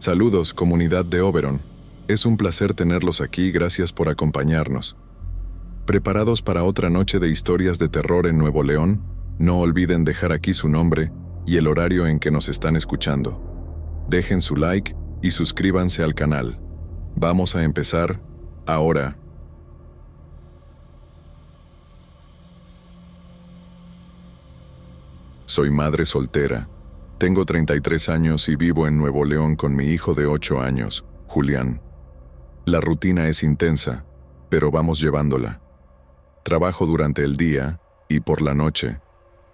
Saludos, comunidad de Oberon. Es un placer tenerlos aquí, gracias por acompañarnos. ¿Preparados para otra noche de historias de terror en Nuevo León? No olviden dejar aquí su nombre y el horario en que nos están escuchando. Dejen su like y suscríbanse al canal. Vamos a empezar ahora. Soy madre soltera. Tengo 33 años y vivo en Nuevo León con mi hijo de 8 años, Julián. La rutina es intensa, pero vamos llevándola. Trabajo durante el día y por la noche.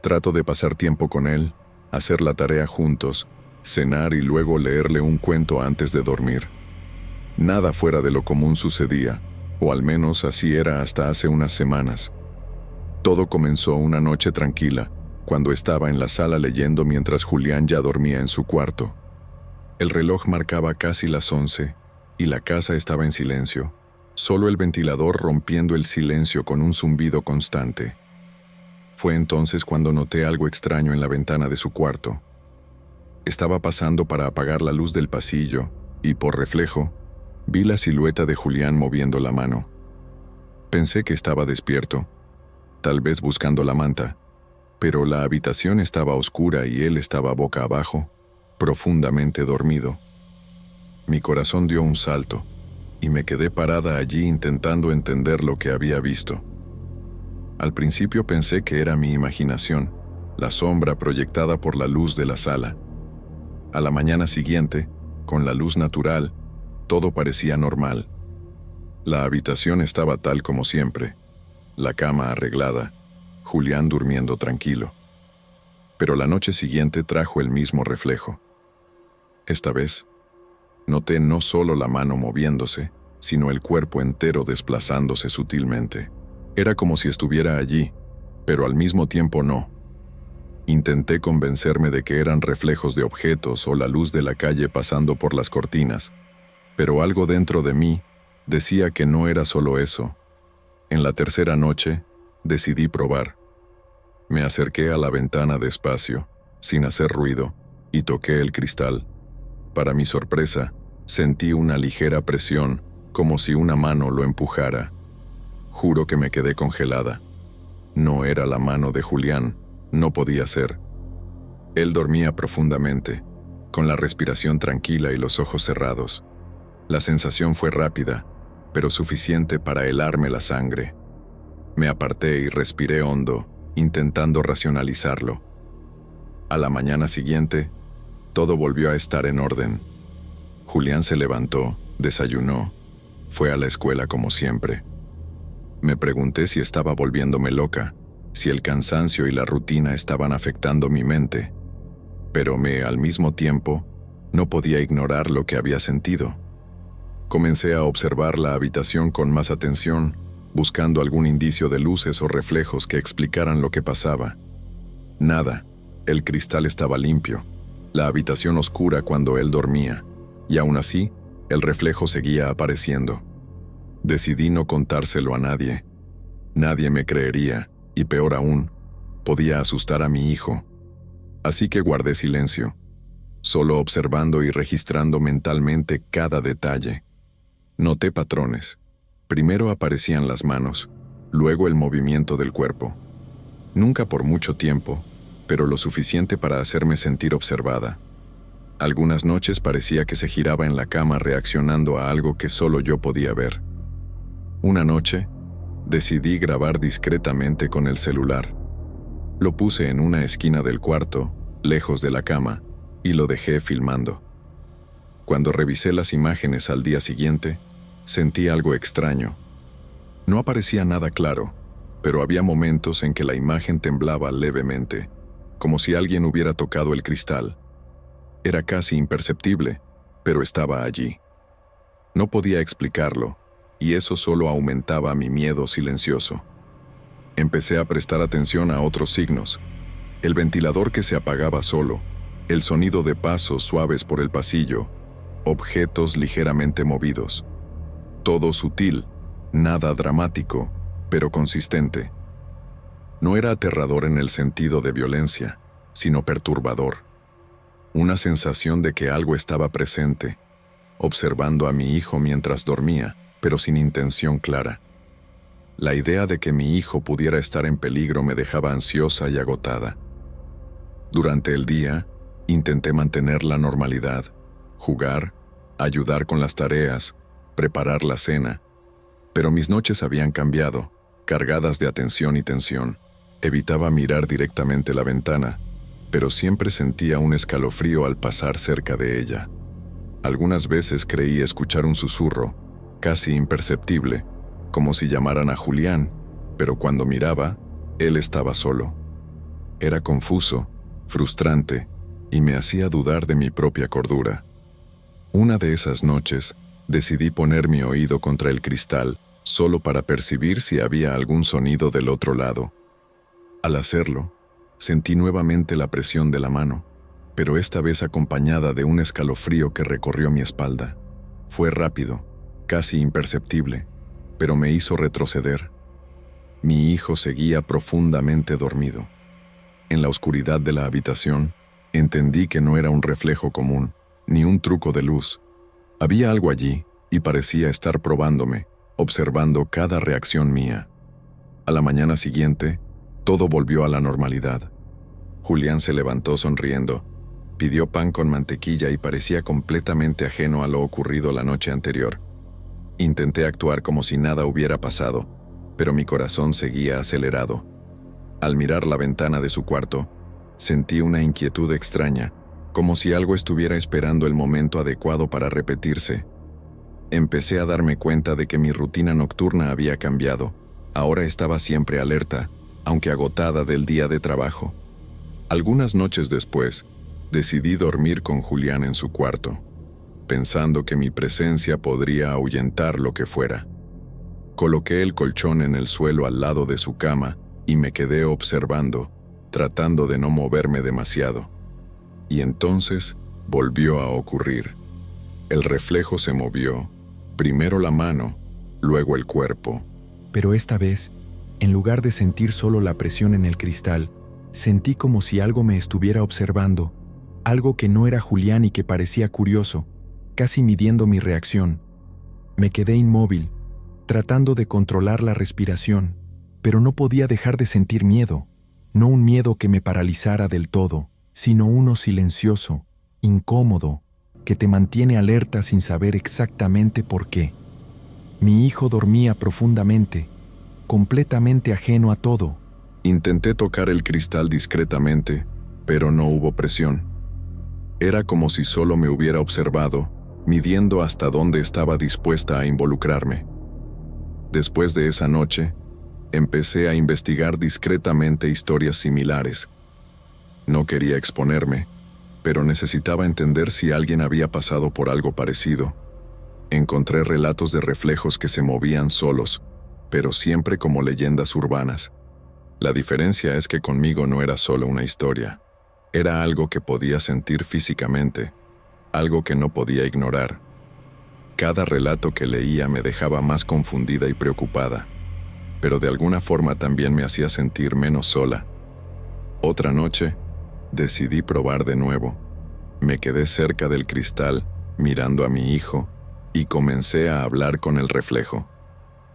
Trato de pasar tiempo con él, hacer la tarea juntos, cenar y luego leerle un cuento antes de dormir. Nada fuera de lo común sucedía, o al menos así era hasta hace unas semanas. Todo comenzó una noche tranquila, cuando estaba en la sala leyendo mientras Julián ya dormía en su cuarto. El reloj marcaba casi las 11 y la casa estaba en silencio, solo el ventilador rompiendo el silencio con un zumbido constante. Fue entonces cuando noté algo extraño en la ventana de su cuarto. Estaba pasando para apagar la luz del pasillo y, por reflejo, vi la silueta de Julián moviendo la mano. Pensé que estaba despierto, tal vez buscando la manta, pero la habitación estaba oscura y él estaba boca abajo, profundamente dormido. Mi corazón dio un salto, y me quedé parada allí intentando entender lo que había visto. Al principio pensé que era mi imaginación, la sombra proyectada por la luz de la sala. A la mañana siguiente, con la luz natural, todo parecía normal. La habitación estaba tal como siempre, la cama arreglada, Julián durmiendo tranquilo. Pero la noche siguiente trajo el mismo reflejo. Esta vez, noté no solo la mano moviéndose, sino el cuerpo entero desplazándose sutilmente. Era como si estuviera allí, pero al mismo tiempo no. Intenté convencerme de que eran reflejos de objetos o la luz de la calle pasando por las cortinas, pero algo dentro de mí decía que no era solo eso. En la tercera noche, decidí probar. Me acerqué a la ventana despacio, sin hacer ruido, y toqué el cristal. Para mi sorpresa, sentí una ligera presión, como si una mano lo empujara. Juro que me quedé congelada. No era la mano de Julián, no podía ser. Él dormía profundamente, con la respiración tranquila y los ojos cerrados. La sensación fue rápida, pero suficiente para helarme la sangre. Me aparté y respiré hondo, intentando racionalizarlo. A la mañana siguiente, todo volvió a estar en orden. Julián se levantó, desayunó, fue a la escuela como siempre. Me pregunté si estaba volviéndome loca, si el cansancio y la rutina estaban afectando mi mente, pero al mismo tiempo, no podía ignorar lo que había sentido. Comencé a observar la habitación con más atención, buscando algún indicio de luces o reflejos que explicaran lo que pasaba. Nada, el cristal estaba limpio, la habitación oscura cuando él dormía, y aún así, el reflejo seguía apareciendo. Decidí no contárselo a nadie. Nadie me creería, y peor aún, podía asustar a mi hijo. Así que guardé silencio, solo observando y registrando mentalmente cada detalle. Noté patrones. Primero aparecían las manos, luego el movimiento del cuerpo. Nunca por mucho tiempo, pero lo suficiente para hacerme sentir observada. Algunas noches parecía que se giraba en la cama reaccionando a algo que solo yo podía ver. Una noche, decidí grabar discretamente con el celular. Lo puse en una esquina del cuarto, lejos de la cama, y lo dejé filmando. Cuando revisé las imágenes al día siguiente, sentí algo extraño. No aparecía nada claro, pero había momentos en que la imagen temblaba levemente, como si alguien hubiera tocado el cristal. Era casi imperceptible, pero estaba allí. No podía explicarlo, y eso solo aumentaba mi miedo silencioso. Empecé a prestar atención a otros signos: el ventilador que se apagaba solo, el sonido de pasos suaves por el pasillo, objetos ligeramente movidos. Todo sutil, nada dramático, pero consistente. No era aterrador en el sentido de violencia, sino perturbador. una sensación de que algo estaba presente, observando a mi hijo mientras dormía, pero sin intención clara. La idea de que mi hijo pudiera estar en peligro me dejaba ansiosa y agotada. Durante el día, intenté mantener la normalidad, jugar, ayudar con las tareas, preparar la cena, pero mis noches habían cambiado, cargadas de atención y tensión. Evitaba mirar directamente la ventana, pero siempre sentía un escalofrío al pasar cerca de ella. Algunas veces creí escuchar un susurro, casi imperceptible, como si llamaran a Julián, pero cuando miraba, él estaba solo. Era confuso, frustrante, y me hacía dudar de mi propia cordura. Una de esas noches, decidí poner mi oído contra el cristal, solo para percibir si había algún sonido del otro lado. Al hacerlo, sentí nuevamente la presión de la mano, pero esta vez acompañada de un escalofrío que recorrió mi espalda. Fue rápido, casi imperceptible, pero me hizo retroceder. Mi hijo seguía profundamente dormido. En la oscuridad de la habitación, entendí que no era un reflejo común, ni un truco de luz. Había algo allí, y parecía estar probándome, observando cada reacción mía. A la mañana siguiente, todo volvió a la normalidad. Julián se levantó sonriendo, pidió pan con mantequilla y parecía completamente ajeno a lo ocurrido la noche anterior. Intenté actuar como si nada hubiera pasado, pero mi corazón seguía acelerado. Al mirar la ventana de su cuarto, sentí una inquietud extraña, como si algo estuviera esperando el momento adecuado para repetirse. Empecé a darme cuenta de que mi rutina nocturna había cambiado. Ahora estaba siempre alerta, aunque agotada del día de trabajo. Algunas noches después, decidí dormir con Julián en su cuarto, pensando que mi presencia podría ahuyentar lo que fuera. Coloqué el colchón en el suelo al lado de su cama y me quedé observando, tratando de no moverme demasiado. Y entonces volvió a ocurrir. El reflejo se movió, primero la mano, luego el cuerpo. Pero esta vez, en lugar de sentir solo la presión en el cristal, sentí como si algo me estuviera observando, algo que no era Julián y que parecía curioso, casi midiendo mi reacción. Me quedé inmóvil, tratando de controlar la respiración, pero no podía dejar de sentir miedo, no un miedo que me paralizara del todo, sino uno silencioso, incómodo, que te mantiene alerta sin saber exactamente por qué. Mi hijo dormía profundamente, completamente ajeno a todo. Intenté tocar el cristal discretamente, pero no hubo presión. Era como si solo me hubiera observado, midiendo hasta dónde estaba dispuesta a involucrarme. Después de esa noche, empecé a investigar discretamente historias similares. No quería exponerme, pero necesitaba entender si alguien había pasado por algo parecido. Encontré relatos de reflejos que se movían solos, pero siempre como leyendas urbanas. La diferencia es que conmigo no era solo una historia. Era algo que podía sentir físicamente, algo que no podía ignorar. Cada relato que leía me dejaba más confundida y preocupada, pero de alguna forma también me hacía sentir menos sola. Otra noche, decidí probar de nuevo. Me quedé cerca del cristal, mirando a mi hijo, y comencé a hablar con el reflejo.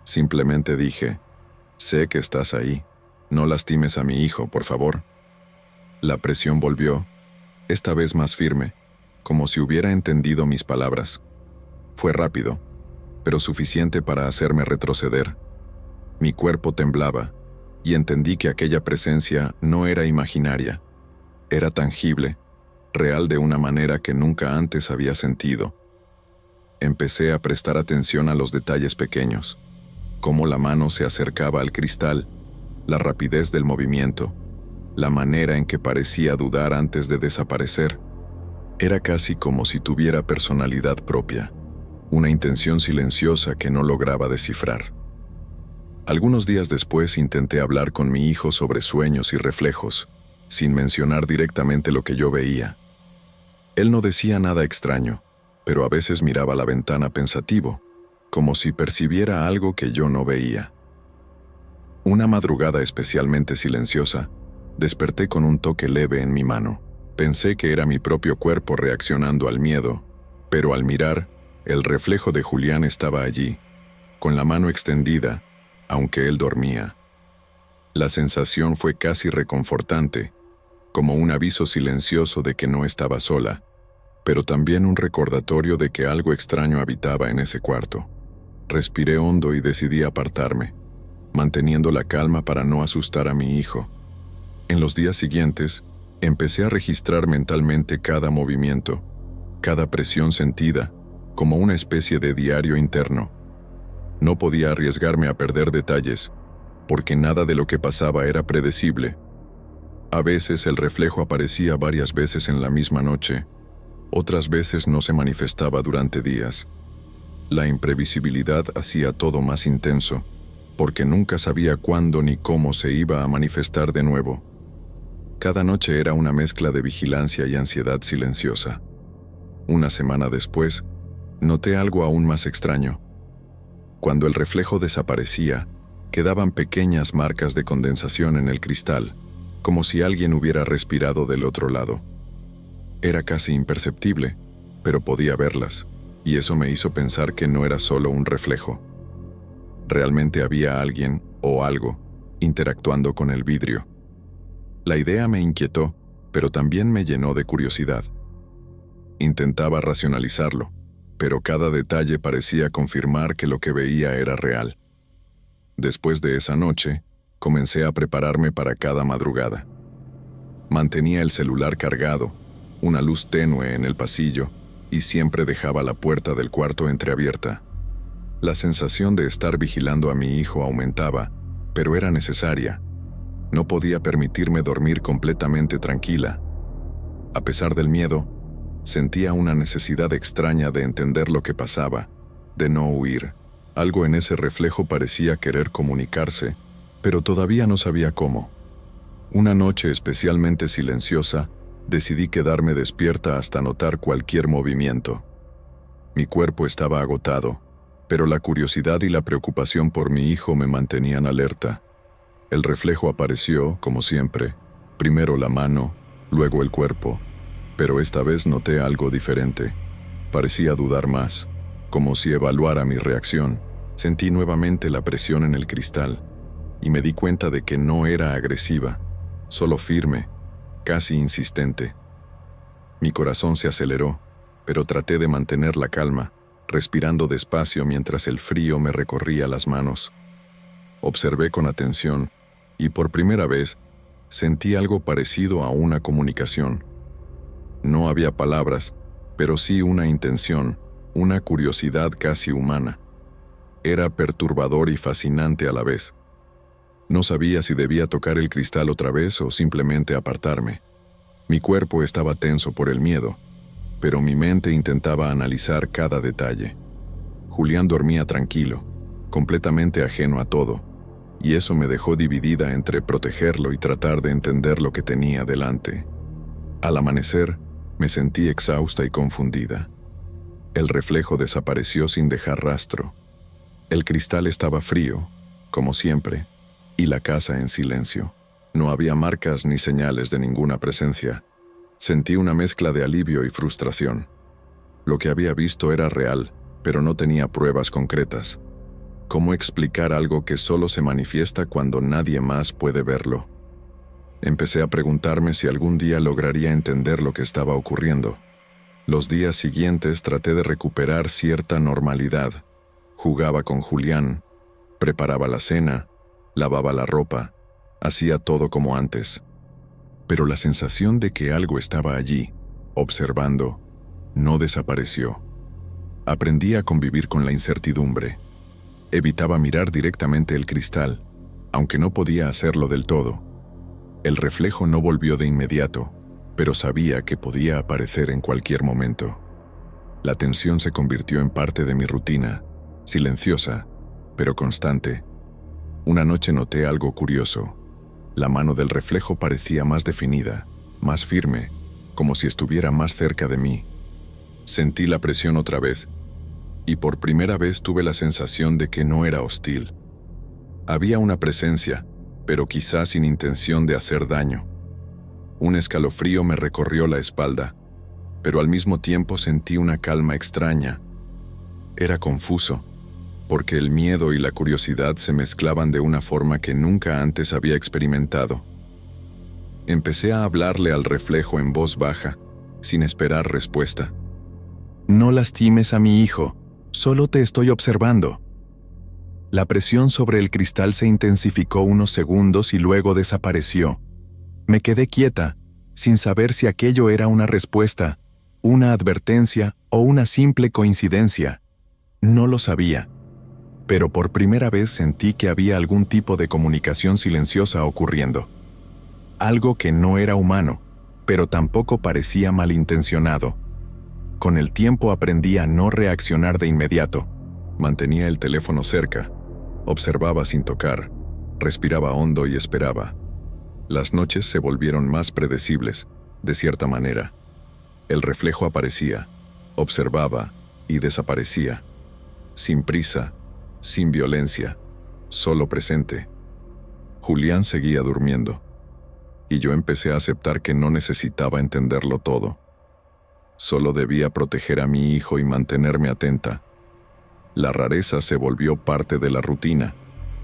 Simplemente dije, sé que estás ahí, no lastimes a mi hijo, por favor. La presión volvió, esta vez más firme, como si hubiera entendido mis palabras. Fue rápido, pero suficiente para hacerme retroceder. Mi cuerpo temblaba, y entendí que aquella presencia no era imaginaria. Era tangible, real de una manera que nunca antes había sentido. Empecé a prestar atención a los detalles pequeños, cómo la mano se acercaba al cristal, la rapidez del movimiento, la manera en que parecía dudar antes de desaparecer. Era casi como si tuviera personalidad propia, una intención silenciosa que no lograba descifrar. Algunos días después intenté hablar con mi hijo sobre sueños y reflejos, sin mencionar directamente lo que yo veía. Él no decía nada extraño, pero a veces miraba la ventana pensativo, como si percibiera algo que yo no veía. Una madrugada especialmente silenciosa, desperté con un toque leve en mi mano. Pensé que era mi propio cuerpo reaccionando al miedo, pero al mirar, el reflejo de Julián estaba allí, con la mano extendida, aunque él dormía. La sensación fue casi reconfortante, como un aviso silencioso de que no estaba sola, pero también un recordatorio de que algo extraño habitaba en ese cuarto. Respiré hondo y decidí apartarme, manteniendo la calma para no asustar a mi hijo. En los días siguientes, empecé a registrar mentalmente cada movimiento, cada presión sentida, como una especie de diario interno. No podía arriesgarme a perder detalles, porque nada de lo que pasaba era predecible. A veces el reflejo aparecía varias veces en la misma noche, otras veces no se manifestaba durante días. La imprevisibilidad hacía todo más intenso, porque nunca sabía cuándo ni cómo se iba a manifestar de nuevo. Cada noche era una mezcla de vigilancia y ansiedad silenciosa. Una semana después, noté algo aún más extraño. Cuando el reflejo desaparecía, quedaban pequeñas marcas de condensación en el cristal, como si alguien hubiera respirado del otro lado. Era casi imperceptible, pero podía verlas, y eso me hizo pensar que no era solo un reflejo. Realmente había alguien, o algo, interactuando con el vidrio. La idea me inquietó, pero también me llenó de curiosidad. Intentaba racionalizarlo, pero cada detalle parecía confirmar que lo que veía era real. Después de esa noche, comencé a prepararme para cada madrugada. Mantenía el celular cargado, una luz tenue en el pasillo, y siempre dejaba la puerta del cuarto entreabierta. La sensación de estar vigilando a mi hijo aumentaba, pero era necesaria. No podía permitirme dormir completamente tranquila. A pesar del miedo, sentía una necesidad extraña de entender lo que pasaba, de no huir. Algo en ese reflejo parecía querer comunicarse, pero todavía no sabía cómo. Una noche especialmente silenciosa, decidí quedarme despierta hasta notar cualquier movimiento. Mi cuerpo estaba agotado, pero la curiosidad y la preocupación por mi hijo me mantenían alerta. El reflejo apareció, como siempre, primero la mano, luego el cuerpo, pero esta vez noté algo diferente. Parecía dudar más, como si evaluara mi reacción. Sentí nuevamente la presión en el cristal, y me di cuenta de que no era agresiva, solo firme, casi insistente. Mi corazón se aceleró, pero traté de mantener la calma, respirando despacio mientras el frío me recorría las manos. Observé con atención, y por primera vez, sentí algo parecido a una comunicación. No había palabras, pero sí una intención, una curiosidad casi humana. Era perturbador y fascinante a la vez. No sabía si debía tocar el cristal otra vez o simplemente apartarme. Mi cuerpo estaba tenso por el miedo, pero mi mente intentaba analizar cada detalle. Julián dormía tranquilo, completamente ajeno a todo, y eso me dejó dividida entre protegerlo y tratar de entender lo que tenía delante. Al amanecer, me sentí exhausta y confundida. El reflejo desapareció sin dejar rastro. El cristal estaba frío, como siempre, y la casa en silencio. No había marcas ni señales de ninguna presencia. Sentí una mezcla de alivio y frustración. Lo que había visto era real, pero no tenía pruebas concretas. ¿Cómo explicar algo que solo se manifiesta cuando nadie más puede verlo? Empecé a preguntarme si algún día lograría entender lo que estaba ocurriendo. Los días siguientes traté de recuperar cierta normalidad. Jugaba con Julián, preparaba la cena, lavaba la ropa, hacía todo como antes. Pero la sensación de que algo estaba allí, observando, no desapareció. Aprendí a convivir con la incertidumbre. Evitaba mirar directamente el cristal, aunque no podía hacerlo del todo. El reflejo no volvió de inmediato, pero sabía que podía aparecer en cualquier momento. La tensión se convirtió en parte de mi rutina, silenciosa, pero constante. Una noche noté algo curioso. La mano del reflejo parecía más definida, más firme, como si estuviera más cerca de mí. Sentí la presión otra vez, y por primera vez tuve la sensación de que no era hostil. Había una presencia, pero quizás sin intención de hacer daño. Un escalofrío me recorrió la espalda, pero al mismo tiempo sentí una calma extraña. Era confuso, porque el miedo y la curiosidad se mezclaban de una forma que nunca antes había experimentado. Empecé a hablarle al reflejo en voz baja, sin esperar respuesta. No lastimes a mi hijo, solo te estoy observando. La presión sobre el cristal se intensificó unos segundos y luego desapareció. Me quedé quieta, sin saber si aquello era una respuesta, una advertencia o una simple coincidencia. No lo sabía, pero por primera vez sentí que había algún tipo de comunicación silenciosa ocurriendo. Algo que no era humano, pero tampoco parecía malintencionado. Con el tiempo aprendí a no reaccionar de inmediato. Mantenía el teléfono cerca, observaba sin tocar, respiraba hondo y esperaba. Las noches se volvieron más predecibles, de cierta manera. El reflejo aparecía, observaba y desaparecía. Sin prisa, sin violencia, solo presente. Julián seguía durmiendo, y yo empecé a aceptar que no necesitaba entenderlo todo. Solo debía proteger a mi hijo y mantenerme atenta. La rareza se volvió parte de la rutina,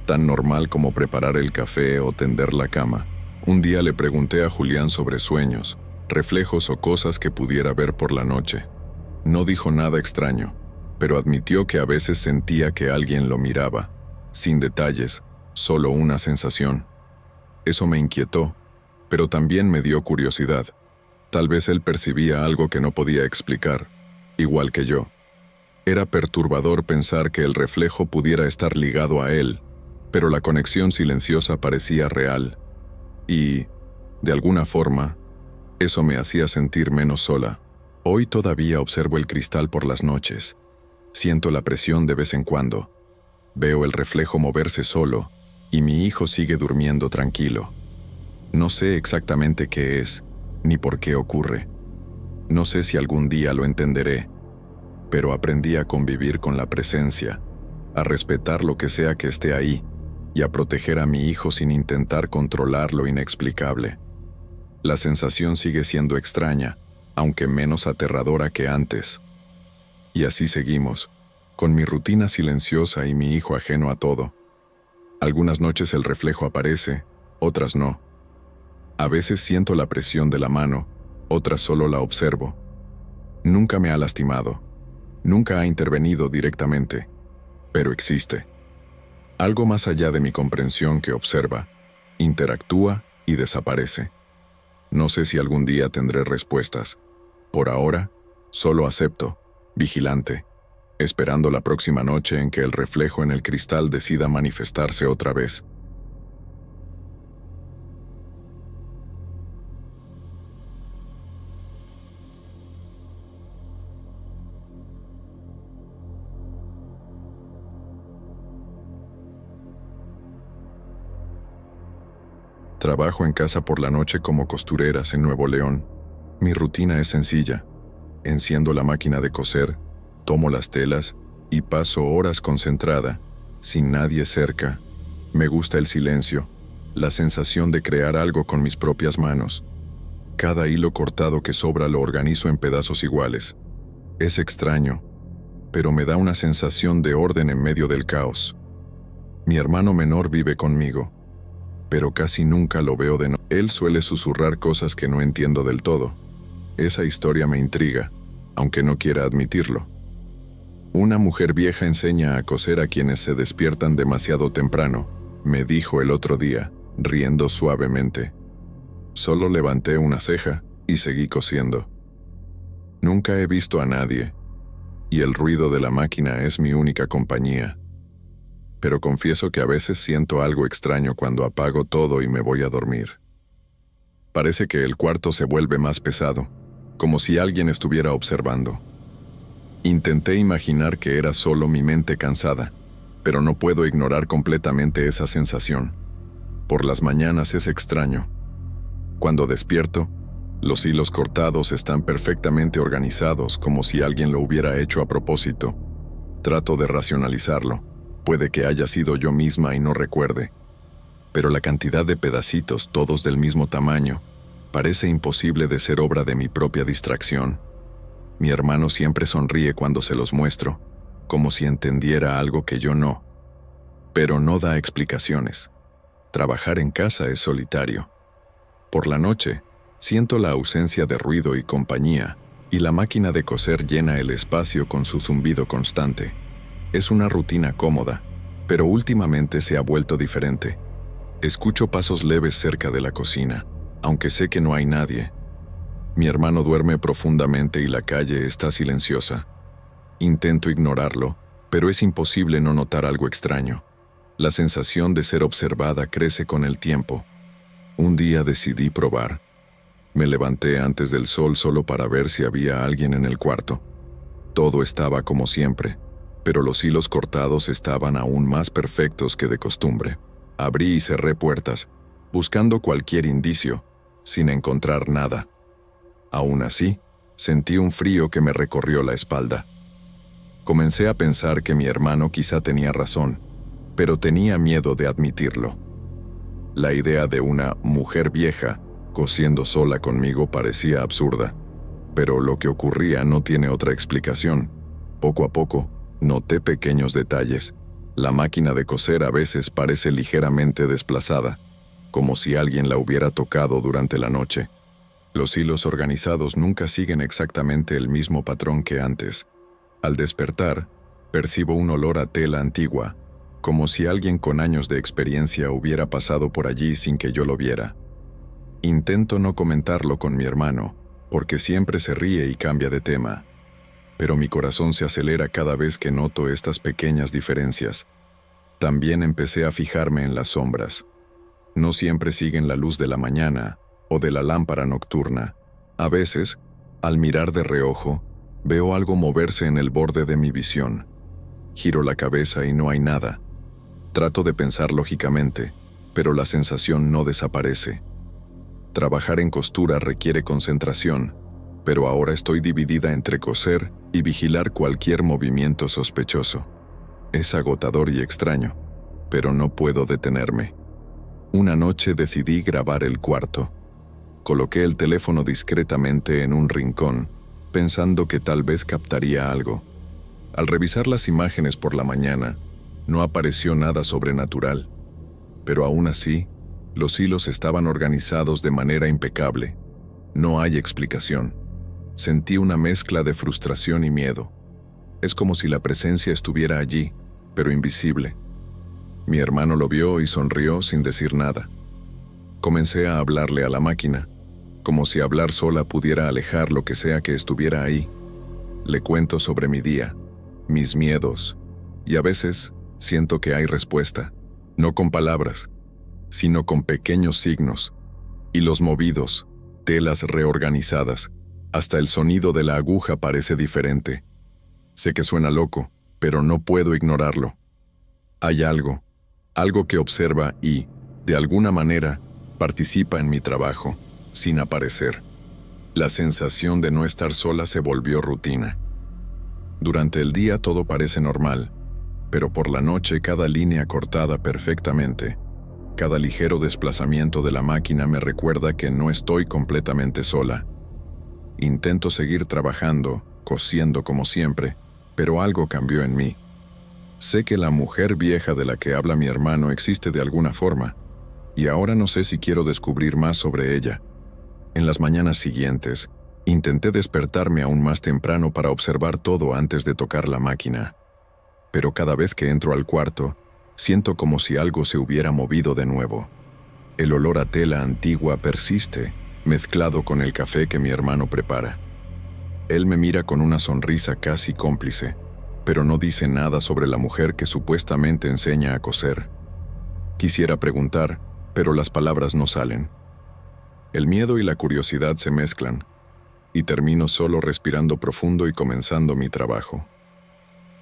tan normal como preparar el café o tender la cama. Un día le pregunté a Julián sobre sueños, reflejos o cosas que pudiera ver por la noche. No dijo nada extraño, pero admitió que a veces sentía que alguien lo miraba, sin detalles, solo una sensación. Eso me inquietó, pero también me dio curiosidad. Tal vez él percibía algo que no podía explicar, igual que yo. Era perturbador pensar que el reflejo pudiera estar ligado a él, pero la conexión silenciosa parecía real. Y, de alguna forma, eso me hacía sentir menos sola. Hoy todavía observo el cristal por las noches. Siento la presión de vez en cuando. Veo el reflejo moverse solo, y mi hijo sigue durmiendo tranquilo. No sé exactamente qué es, ni por qué ocurre. No sé si algún día lo entenderé, pero aprendí a convivir con la presencia, a respetar lo que sea que esté ahí, y a proteger a mi hijo sin intentar controlar lo inexplicable. La sensación sigue siendo extraña, aunque menos aterradora que antes. Y así seguimos, con mi rutina silenciosa y mi hijo ajeno a todo. Algunas noches el reflejo aparece, otras no. A veces siento la presión de la mano, otras solo la observo. Nunca me ha lastimado, nunca ha intervenido directamente, pero existe. Algo más allá de mi comprensión que observa, interactúa y desaparece. No sé si algún día tendré respuestas. Por ahora, solo acepto, vigilante, esperando la próxima noche en que el reflejo en el cristal decida manifestarse otra vez. Trabajo en casa por la noche como costureras en Nuevo León. Mi rutina es sencilla. Enciendo la máquina de coser, tomo las telas y paso horas concentrada, sin nadie cerca. Me gusta el silencio, la sensación de crear algo con mis propias manos. Cada hilo cortado que sobra lo organizo en pedazos iguales. Es extraño, pero me da una sensación de orden en medio del caos. Mi hermano menor vive conmigo, pero casi nunca lo veo de nuevo. Él suele susurrar cosas que no entiendo del todo. Esa historia me intriga, aunque no quiera admitirlo. Una mujer vieja enseña a coser a quienes se despiertan demasiado temprano, me dijo el otro día, riendo suavemente. Solo levanté una ceja y seguí cosiendo. Nunca he visto a nadie, y el ruido de la máquina es mi única compañía. Pero confieso que a veces siento algo extraño cuando apago todo y me voy a dormir. Parece que el cuarto se vuelve más pesado, como si alguien estuviera observando. Intenté imaginar que era solo mi mente cansada, pero no puedo ignorar completamente esa sensación. Por las mañanas es extraño. Cuando despierto, los hilos cortados están perfectamente organizados, como si alguien lo hubiera hecho a propósito. Trato de racionalizarlo. Puede que haya sido yo misma y no recuerde. Pero la cantidad de pedacitos, todos del mismo tamaño, Parece imposible de ser obra de mi propia distracción. Mi hermano siempre sonríe cuando se los muestro, como si entendiera algo que yo no. Pero no da explicaciones. Trabajar en casa es solitario. Por la noche, siento la ausencia de ruido y compañía, y la máquina de coser llena el espacio con su zumbido constante. Es una rutina cómoda, pero últimamente se ha vuelto diferente. Escucho pasos leves cerca de la cocina, aunque sé que no hay nadie. Mi hermano duerme profundamente y la calle está silenciosa. Intento ignorarlo, pero es imposible no notar algo extraño. La sensación de ser observada crece con el tiempo. Un día decidí probar. Me levanté antes del sol solo para ver si había alguien en el cuarto. Todo estaba como siempre, pero los hilos cortados estaban aún más perfectos que de costumbre. Abrí y cerré puertas, buscando cualquier indicio, sin encontrar nada. Aún así, sentí un frío que me recorrió la espalda. Comencé a pensar que mi hermano quizá tenía razón, pero tenía miedo de admitirlo. La idea de una mujer vieja cosiendo sola conmigo parecía absurda, pero lo que ocurría no tiene otra explicación. Poco a poco, noté pequeños detalles. La máquina de coser a veces parece ligeramente desplazada, como si alguien la hubiera tocado durante la noche. Los hilos organizados nunca siguen exactamente el mismo patrón que antes. Al despertar, percibo un olor a tela antigua, como si alguien con años de experiencia hubiera pasado por allí sin que yo lo viera. Intento no comentarlo con mi hermano, porque siempre se ríe y cambia de tema. Pero mi corazón se acelera cada vez que noto estas pequeñas diferencias. También empecé a fijarme en las sombras. No siempre siguen la luz de la mañana o de la lámpara nocturna. A veces, al mirar de reojo, veo algo moverse en el borde de mi visión. Giro la cabeza y no hay nada. Trato de pensar lógicamente, pero la sensación no desaparece. Trabajar en costura requiere concentración, pero ahora estoy dividida entre coser y vigilar cualquier movimiento sospechoso. Es agotador y extraño, pero no puedo detenerme. Una noche decidí grabar el cuarto. Coloqué el teléfono discretamente en un rincón, pensando que tal vez captaría algo. Al revisar las imágenes por la mañana, no apareció nada sobrenatural, pero aún así, los hilos estaban organizados de manera impecable. No hay explicación. Sentí una mezcla de frustración y miedo. Es como si la presencia estuviera allí, pero invisible. Mi hermano lo vio y sonrió sin decir nada. Comencé a hablarle a la máquina, como si hablar sola pudiera alejar lo que sea que estuviera ahí. Le cuento sobre mi día, mis miedos, y a veces siento que hay respuesta, no con palabras, sino con pequeños signos, hilos movidos, telas reorganizadas, hasta el sonido de la aguja parece diferente. Sé que suena loco, pero no puedo ignorarlo. Hay algo que observa y, de alguna manera, participa en mi trabajo, sin aparecer. La sensación de no estar sola se volvió rutina. Durante el día todo parece normal, pero por la noche cada línea cortada perfectamente, cada ligero desplazamiento de la máquina me recuerda que no estoy completamente sola. Intento seguir trabajando, cosiendo como siempre, pero algo cambió en mí. Sé que la mujer vieja de la que habla mi hermano existe de alguna forma, y ahora no sé si quiero descubrir más sobre ella. En las mañanas siguientes, intenté despertarme aún más temprano para observar todo antes de tocar la máquina. Pero cada vez que entro al cuarto, siento como si algo se hubiera movido de nuevo. El olor a tela antigua persiste, mezclado con el café que mi hermano prepara. Él me mira con una sonrisa casi cómplice, pero no dice nada sobre la mujer que supuestamente enseña a coser. Quisiera preguntar, pero las palabras no salen. El miedo y la curiosidad se mezclan, y termino solo respirando profundo y comenzando mi trabajo.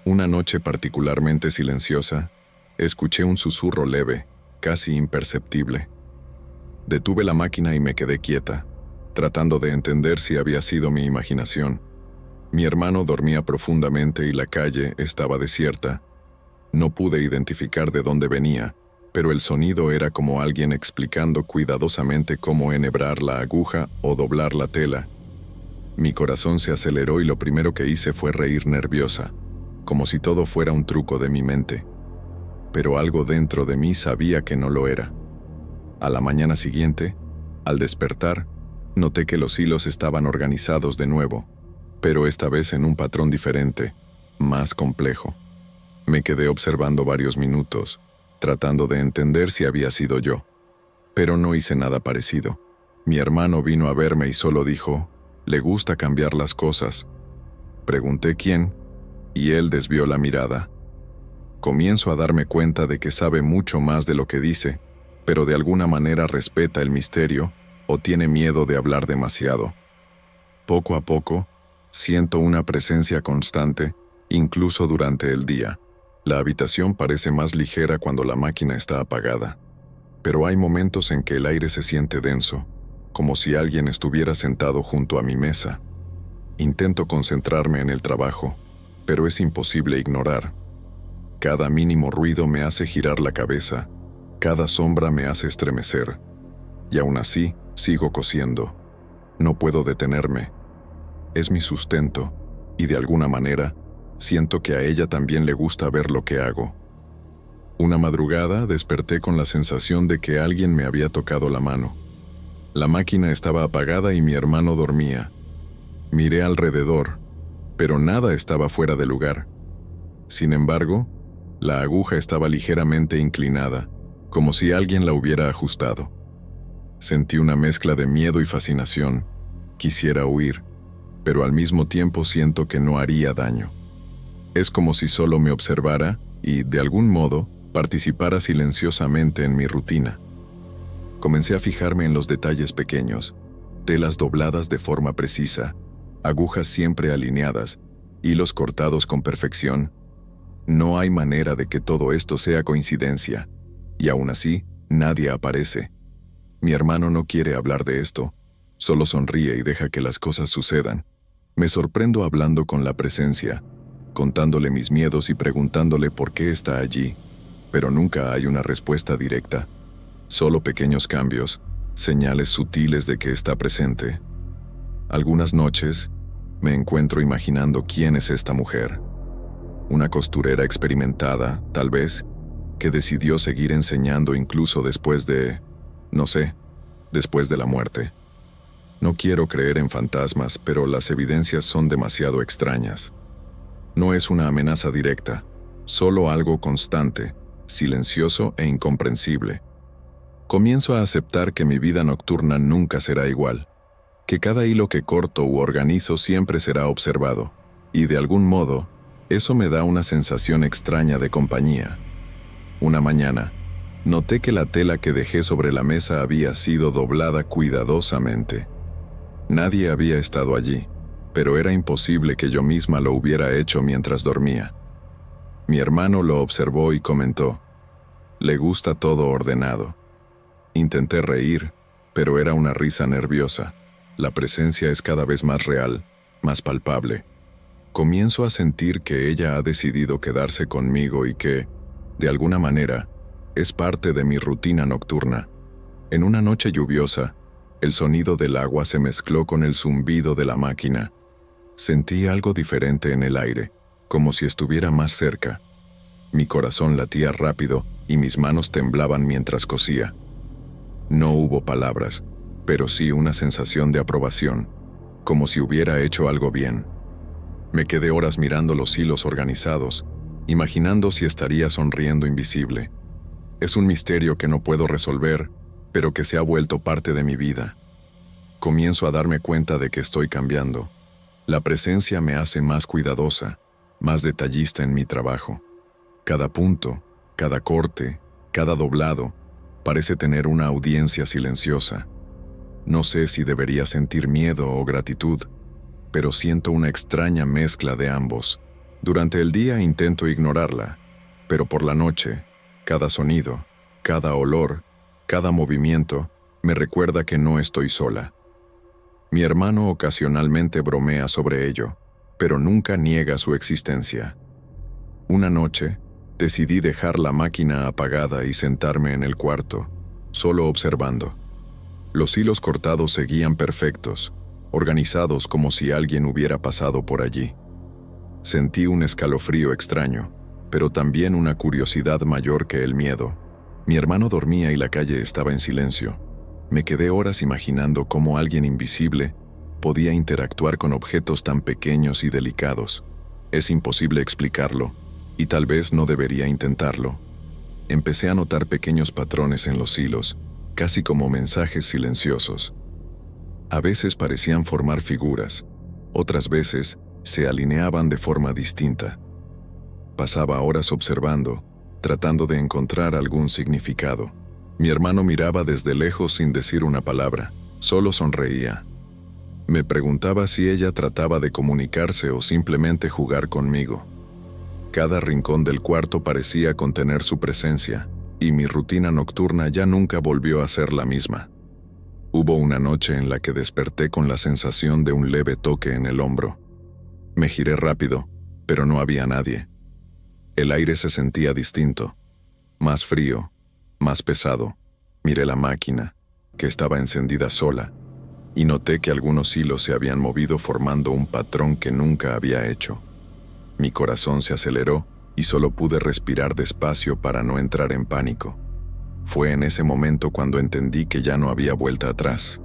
Una noche particularmente silenciosa, escuché un susurro leve, casi imperceptible. Detuve la máquina y me quedé quieta, tratando de entender si había sido mi imaginación. Mi hermano dormía profundamente y la calle estaba desierta. No pude identificar de dónde venía, pero el sonido era como alguien explicando cuidadosamente cómo enhebrar la aguja o doblar la tela. Mi corazón se aceleró y lo primero que hice fue reír nerviosa, como si todo fuera un truco de mi mente. Pero algo dentro de mí sabía que no lo era. A la mañana siguiente, al despertar, noté que los hilos estaban organizados de nuevo, pero esta vez en un patrón diferente, más complejo. Me quedé observando varios minutos, tratando de entender si había sido yo. Pero no hice nada parecido. Mi hermano vino a verme y solo dijo, «Le gusta cambiar las cosas». Pregunté quién, y él desvió la mirada. Comienzo a darme cuenta de que sabe mucho más de lo que dice, pero de alguna manera respeta el misterio o tiene miedo de hablar demasiado. Poco a poco, siento una presencia constante, incluso durante el día. La habitación parece más ligera cuando la máquina está apagada, pero hay momentos en que el aire se siente denso, como si alguien estuviera sentado junto a mi mesa. Intento concentrarme en el trabajo, pero es imposible ignorar. Cada mínimo ruido me hace girar la cabeza, cada sombra me hace estremecer, y aún así sigo cosiendo. No puedo detenerme. Es mi sustento, y de alguna manera, siento que a ella también le gusta ver lo que hago. Una madrugada desperté con la sensación de que alguien me había tocado la mano. La máquina estaba apagada y mi hermano dormía. Miré alrededor, pero nada estaba fuera de lugar. Sin embargo, la aguja estaba ligeramente inclinada, como si alguien la hubiera ajustado. Sentí una mezcla de miedo y fascinación. Quisiera huir, pero al mismo tiempo siento que no haría daño. Es como si solo me observara y, de algún modo, participara silenciosamente en mi rutina. Comencé a fijarme en los detalles pequeños, telas dobladas de forma precisa, agujas siempre alineadas, hilos cortados con perfección. No hay manera de que todo esto sea coincidencia, y aún así, nadie aparece. Mi hermano no quiere hablar de esto, solo sonríe y deja que las cosas sucedan. Me sorprendo hablando con la presencia, contándole mis miedos y preguntándole por qué está allí, pero nunca hay una respuesta directa. Solo pequeños cambios, señales sutiles de que está presente. Algunas noches, me encuentro imaginando quién es esta mujer. Una costurera experimentada, tal vez, que decidió seguir enseñando incluso después de, no sé, después de la muerte. No quiero creer en fantasmas, pero las evidencias son demasiado extrañas. No es una amenaza directa, solo algo constante, silencioso e incomprensible. Comienzo a aceptar que mi vida nocturna nunca será igual, que cada hilo que corto u organizo siempre será observado, y de algún modo, eso me da una sensación extraña de compañía. Una mañana, noté que la tela que dejé sobre la mesa había sido doblada cuidadosamente. Nadie había estado allí, pero era imposible que yo misma lo hubiera hecho mientras dormía. Mi hermano lo observó y comentó, «Le gusta todo ordenado». Intenté reír, pero era una risa nerviosa. La presencia es cada vez más real, más palpable. Comienzo a sentir que ella ha decidido quedarse conmigo y que, de alguna manera, es parte de mi rutina nocturna. En una noche lluviosa, el sonido del agua se mezcló con el zumbido de la máquina. Sentí algo diferente en el aire, como si estuviera más cerca. Mi corazón latía rápido y mis manos temblaban mientras cosía. No hubo palabras, pero sí una sensación de aprobación, como si hubiera hecho algo bien. Me quedé horas mirando los hilos organizados, imaginando si estaría sonriendo invisible. Es un misterio que no puedo resolver, pero que se ha vuelto parte de mi vida. Comienzo a darme cuenta de que estoy cambiando. La presencia me hace más cuidadosa, más detallista en mi trabajo. Cada punto, cada corte, cada doblado, parece tener una audiencia silenciosa. No sé si debería sentir miedo o gratitud, pero siento una extraña mezcla de ambos. Durante el día intento ignorarla, pero por la noche, cada sonido, cada olor, cada movimiento, me recuerda que no estoy sola. Mi hermano ocasionalmente bromea sobre ello, pero nunca niega su existencia. Una noche, Decidí dejar la máquina apagada y sentarme en el cuarto, solo observando. Los hilos cortados seguían perfectos, organizados como si alguien hubiera pasado por allí. Sentí un escalofrío extraño, pero también una curiosidad mayor que el miedo. Mi hermano dormía y la calle estaba en silencio. Me quedé horas imaginando cómo alguien invisible podía interactuar con objetos tan pequeños y delicados. Es imposible explicarlo, y tal vez no debería intentarlo. Empecé a notar pequeños patrones en los hilos, casi como mensajes silenciosos. A veces parecían formar figuras, otras veces se alineaban de forma distinta. Pasaba horas observando, tratando de encontrar algún significado. Mi hermano miraba desde lejos sin decir una palabra, solo sonreía. Me preguntaba si ella trataba de comunicarse o simplemente jugar conmigo. Cada rincón del cuarto parecía contener su presencia, y mi rutina nocturna ya nunca volvió a ser la misma. Hubo una noche en la que desperté con la sensación de un leve toque en el hombro. Me giré rápido, pero no había nadie. El aire se sentía distinto, más frío, más pesado. Miré la máquina, que estaba encendida sola, y noté que algunos hilos se habían movido formando un patrón que nunca había hecho. Mi corazón se aceleró y solo pude respirar despacio para no entrar en pánico. Fue en ese momento cuando entendí que ya no había vuelta atrás.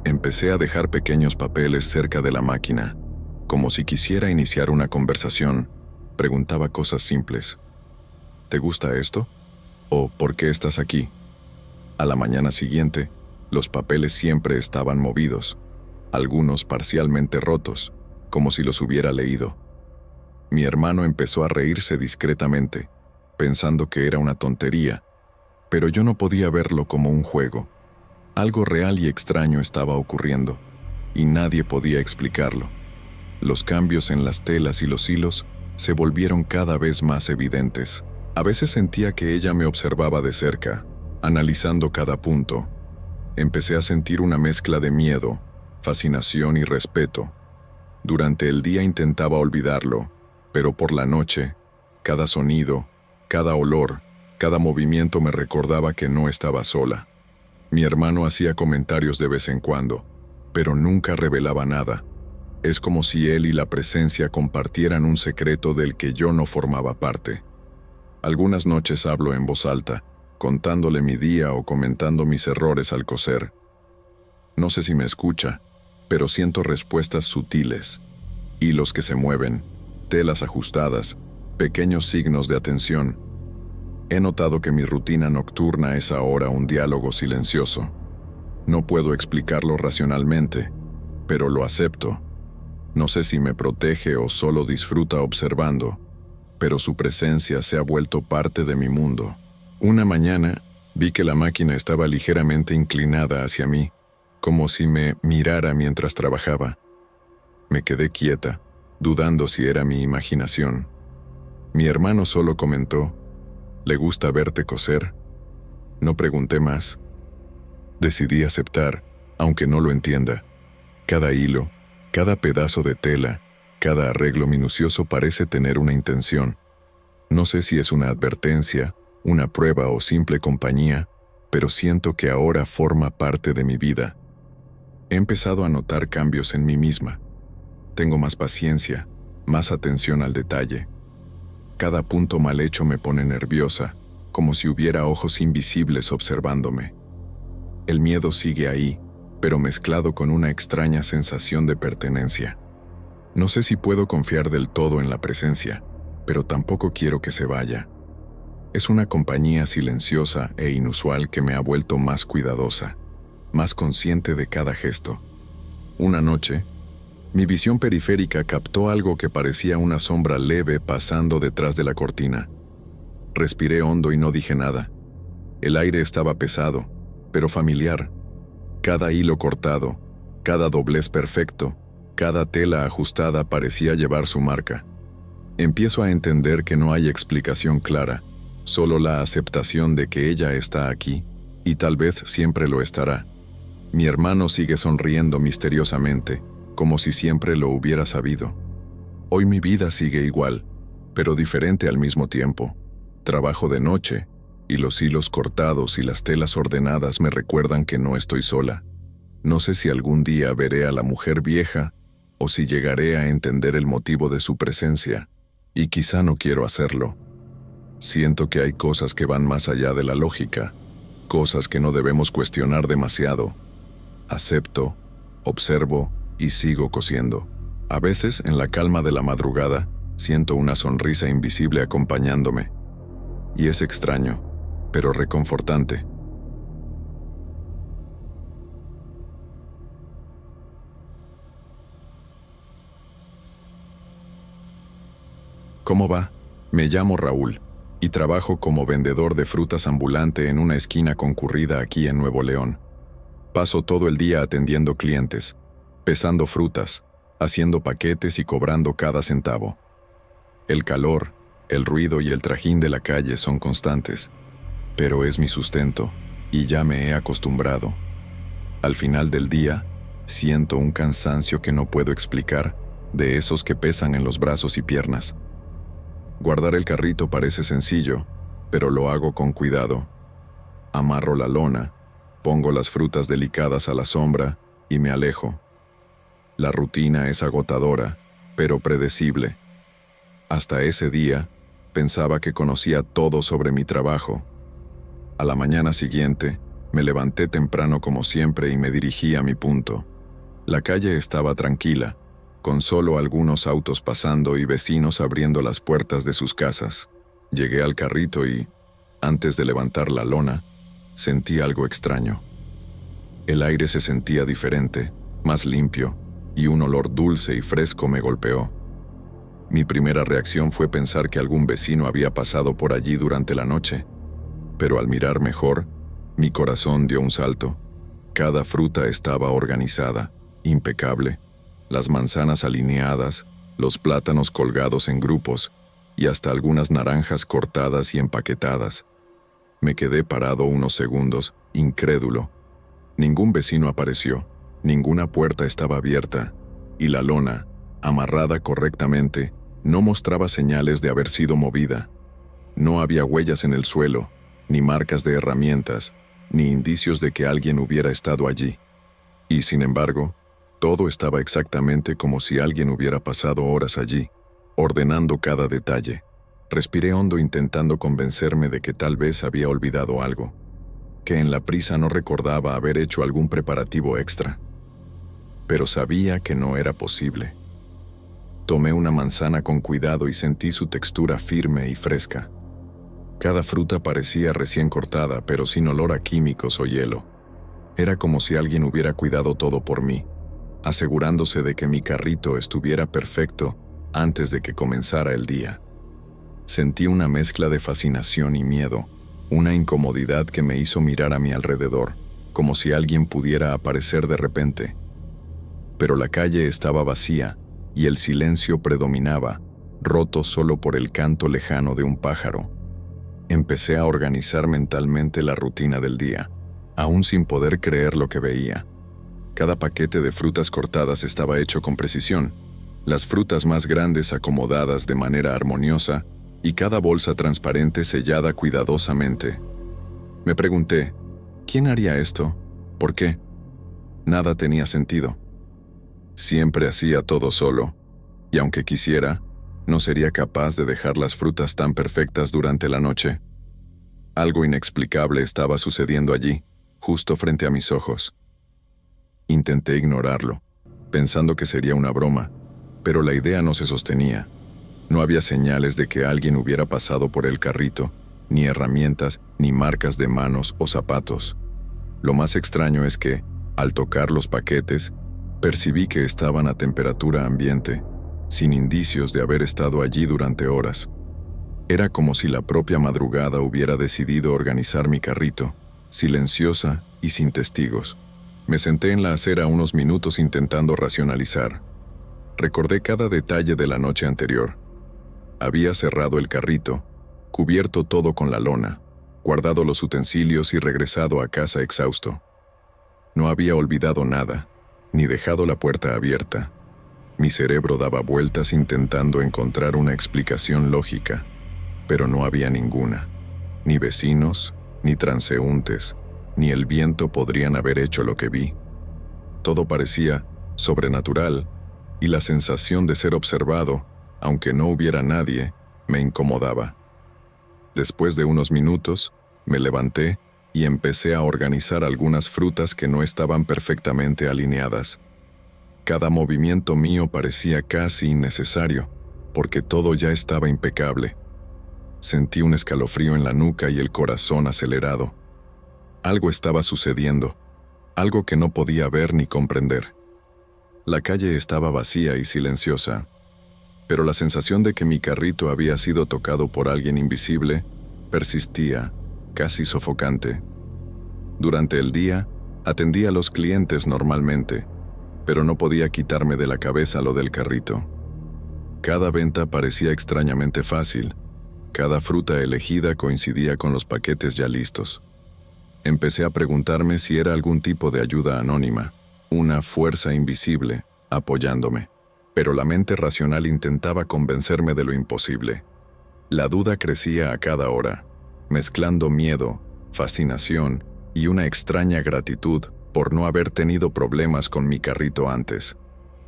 Empecé a dejar pequeños papeles cerca de la máquina, como si quisiera iniciar una conversación. Preguntaba cosas simples. ¿Te gusta esto? ¿O por qué estás aquí? A la mañana siguiente, los papeles siempre estaban movidos, algunos parcialmente rotos, como si los hubiera leído. Mi hermano empezó a reírse discretamente, pensando que era una tontería, pero yo no podía verlo como un juego. Algo real y extraño estaba ocurriendo, y nadie podía explicarlo. Los cambios en las telas y los hilos se volvieron cada vez más evidentes. A veces sentía que ella me observaba de cerca, analizando cada punto. Empecé a sentir una mezcla de miedo, fascinación y respeto. Durante el día intentaba olvidarlo, pero por la noche, cada sonido, cada olor, cada movimiento me recordaba que no estaba sola. Mi hermano hacía comentarios de vez en cuando, pero nunca revelaba nada. Es como si él y la presencia compartieran un secreto del que yo no formaba parte. Algunas noches hablo en voz alta, contándole mi día o comentando mis errores al coser. No sé si me escucha, pero siento respuestas sutiles, hilos que se mueven, telas ajustadas, pequeños signos de atención. He notado que mi rutina nocturna es ahora un diálogo silencioso. No puedo explicarlo racionalmente, pero lo acepto. No sé si me protege o solo disfruta observando, pero su presencia se ha vuelto parte de mi mundo. Una mañana, vi que la máquina estaba ligeramente inclinada hacia mí, como si me mirara mientras trabajaba. Me quedé quieta, dudando si era mi imaginación. Mi hermano solo comentó, ¿le gusta verte coser? No pregunté más. Decidí aceptar, aunque no lo entienda. Cada hilo, cada pedazo de tela, cada arreglo minucioso parece tener una intención. No sé si es una advertencia, una prueba o simple compañía, pero siento que ahora forma parte de mi vida. He empezado a notar cambios en mí misma. Tengo más paciencia, más atención al detalle. Cada punto mal hecho me pone nerviosa, como si hubiera ojos invisibles observándome. El miedo sigue ahí, pero mezclado con una extraña sensación de pertenencia. No sé si puedo confiar del todo en la presencia, pero tampoco quiero que se vaya. Es una compañía silenciosa e inusual que me ha vuelto más cuidadosa, más consciente de cada gesto. Una noche, mi visión periférica captó algo que parecía una sombra leve pasando detrás de la cortina. Respiré hondo y no dije nada. El aire estaba pesado, pero familiar. Cada hilo cortado, cada doblez perfecto, cada tela ajustada parecía llevar su marca. Empiezo a entender que no hay explicación clara, solo la aceptación de que ella está aquí, y tal vez siempre lo estará. Mi hermano sigue sonriendo misteriosamente, como si siempre lo hubiera sabido. Hoy mi vida sigue igual, pero diferente al mismo tiempo. Trabajo de noche, y los hilos cortados y las telas ordenadas me recuerdan que no estoy sola. No sé si algún día veré a la mujer vieja o si llegaré a entender el motivo de su presencia, y quizá no quiero hacerlo. Siento que hay cosas que van más allá de la lógica, cosas que no debemos cuestionar demasiado. Acepto, observo y sigo cosiendo. A veces, en la calma de la madrugada, siento una sonrisa invisible acompañándome. Y es extraño, pero reconfortante. ¿Cómo va? Me llamo Raúl y trabajo como vendedor de frutas ambulante en una esquina concurrida aquí en Nuevo León. Paso todo el día atendiendo clientes, pesando frutas, haciendo paquetes y cobrando cada centavo. El calor, el ruido y el trajín de la calle son constantes, pero es mi sustento y ya me he acostumbrado. Al final del día, siento un cansancio que no puedo explicar, de esos que pesan en los brazos y piernas. Guardar el carrito parece sencillo, pero lo hago con cuidado. Amarro la lona, pongo las frutas delicadas a la sombra y me alejo. La rutina es agotadora, pero predecible. Hasta ese día, pensaba que conocía todo sobre mi trabajo. A la mañana siguiente, me levanté temprano como siempre y me dirigí a mi punto. La calle estaba tranquila, con solo algunos autos pasando y vecinos abriendo las puertas de sus casas. Llegué al carrito y, antes de levantar la lona, sentí algo extraño. El aire se sentía diferente, más limpio, y un olor dulce y fresco me golpeó. Mi primera reacción fue pensar que algún vecino había pasado por allí durante la noche, pero al mirar mejor, mi corazón dio un salto. Cada fruta estaba organizada, impecable. Las manzanas alineadas, los plátanos colgados en grupos y hasta algunas naranjas cortadas y empaquetadas. Me quedé parado unos segundos, incrédulo. Ningún vecino apareció, ninguna puerta estaba abierta, y la lona, amarrada correctamente, no mostraba señales de haber sido movida. No había huellas en el suelo, ni marcas de herramientas, ni indicios de que alguien hubiera estado allí. Y sin embargo, todo estaba exactamente como si alguien hubiera pasado horas allí, ordenando cada detalle. Respiré hondo intentando convencerme de que tal vez había olvidado algo, que en la prisa no recordaba haber hecho algún preparativo extra. Pero sabía que no era posible. Tomé una manzana con cuidado y sentí su textura firme y fresca. Cada fruta parecía recién cortada, pero sin olor a químicos o hielo. Era como si alguien hubiera cuidado todo por mí, asegurándose de que mi carrito estuviera perfecto antes de que comenzara el día. Sentí una mezcla de fascinación y miedo, una incomodidad que me hizo mirar a mi alrededor, como si alguien pudiera aparecer de repente. Pero la calle estaba vacía y el silencio predominaba, roto solo por el canto lejano de un pájaro. Empecé a organizar mentalmente la rutina del día, aún sin poder creer lo que veía. Cada paquete de frutas cortadas estaba hecho con precisión, las frutas más grandes acomodadas de manera armoniosa y cada bolsa transparente sellada cuidadosamente. Me pregunté, ¿quién haría esto? ¿Por qué? Nada tenía sentido. Siempre hacía todo solo, y aunque quisiera, no sería capaz de dejar las frutas tan perfectas durante la noche. Algo inexplicable estaba sucediendo allí, justo frente a mis ojos. Intenté ignorarlo, pensando que sería una broma, pero la idea no se sostenía. No había señales de que alguien hubiera pasado por el carrito, ni herramientas, ni marcas de manos o zapatos. Lo más extraño es que, al tocar los paquetes, percibí que estaban a temperatura ambiente, sin indicios de haber estado allí durante horas. Era como si la propia madrugada hubiera decidido organizar mi carrito, silenciosa y sin testigos. Me senté en la acera unos minutos intentando racionalizar. Recordé cada detalle de la noche anterior. Había cerrado el carrito, cubierto todo con la lona, guardado los utensilios y regresado a casa exhausto. No había olvidado nada, ni dejado la puerta abierta. Mi cerebro daba vueltas intentando encontrar una explicación lógica. pero no había ninguna. Ni vecinos, ni transeúntes, ni el viento podrían haber hecho lo que vi. Todo parecía sobrenatural, y la sensación de ser observado, aunque no hubiera nadie, me incomodaba. Después de unos minutos, me levanté y empecé a organizar algunas frutas que no estaban perfectamente alineadas. Cada movimiento mío parecía casi innecesario, porque todo ya estaba impecable. Sentí un escalofrío en la nuca y el corazón acelerado. Algo estaba sucediendo, algo que no podía ver ni comprender. La calle estaba vacía y silenciosa, pero la sensación de que mi carrito había sido tocado por alguien invisible persistía, casi sofocante. Durante el día, atendí a los clientes normalmente, pero no podía quitarme de la cabeza lo del carrito. Cada venta parecía extrañamente fácil, cada fruta elegida coincidía con los paquetes ya listos. Empecé a preguntarme si era algún tipo de ayuda anónima, una fuerza invisible, apoyándome. Pero la mente racional intentaba convencerme de lo imposible. La duda crecía a cada hora, mezclando miedo, fascinación y una extraña gratitud por no haber tenido problemas con mi carrito antes.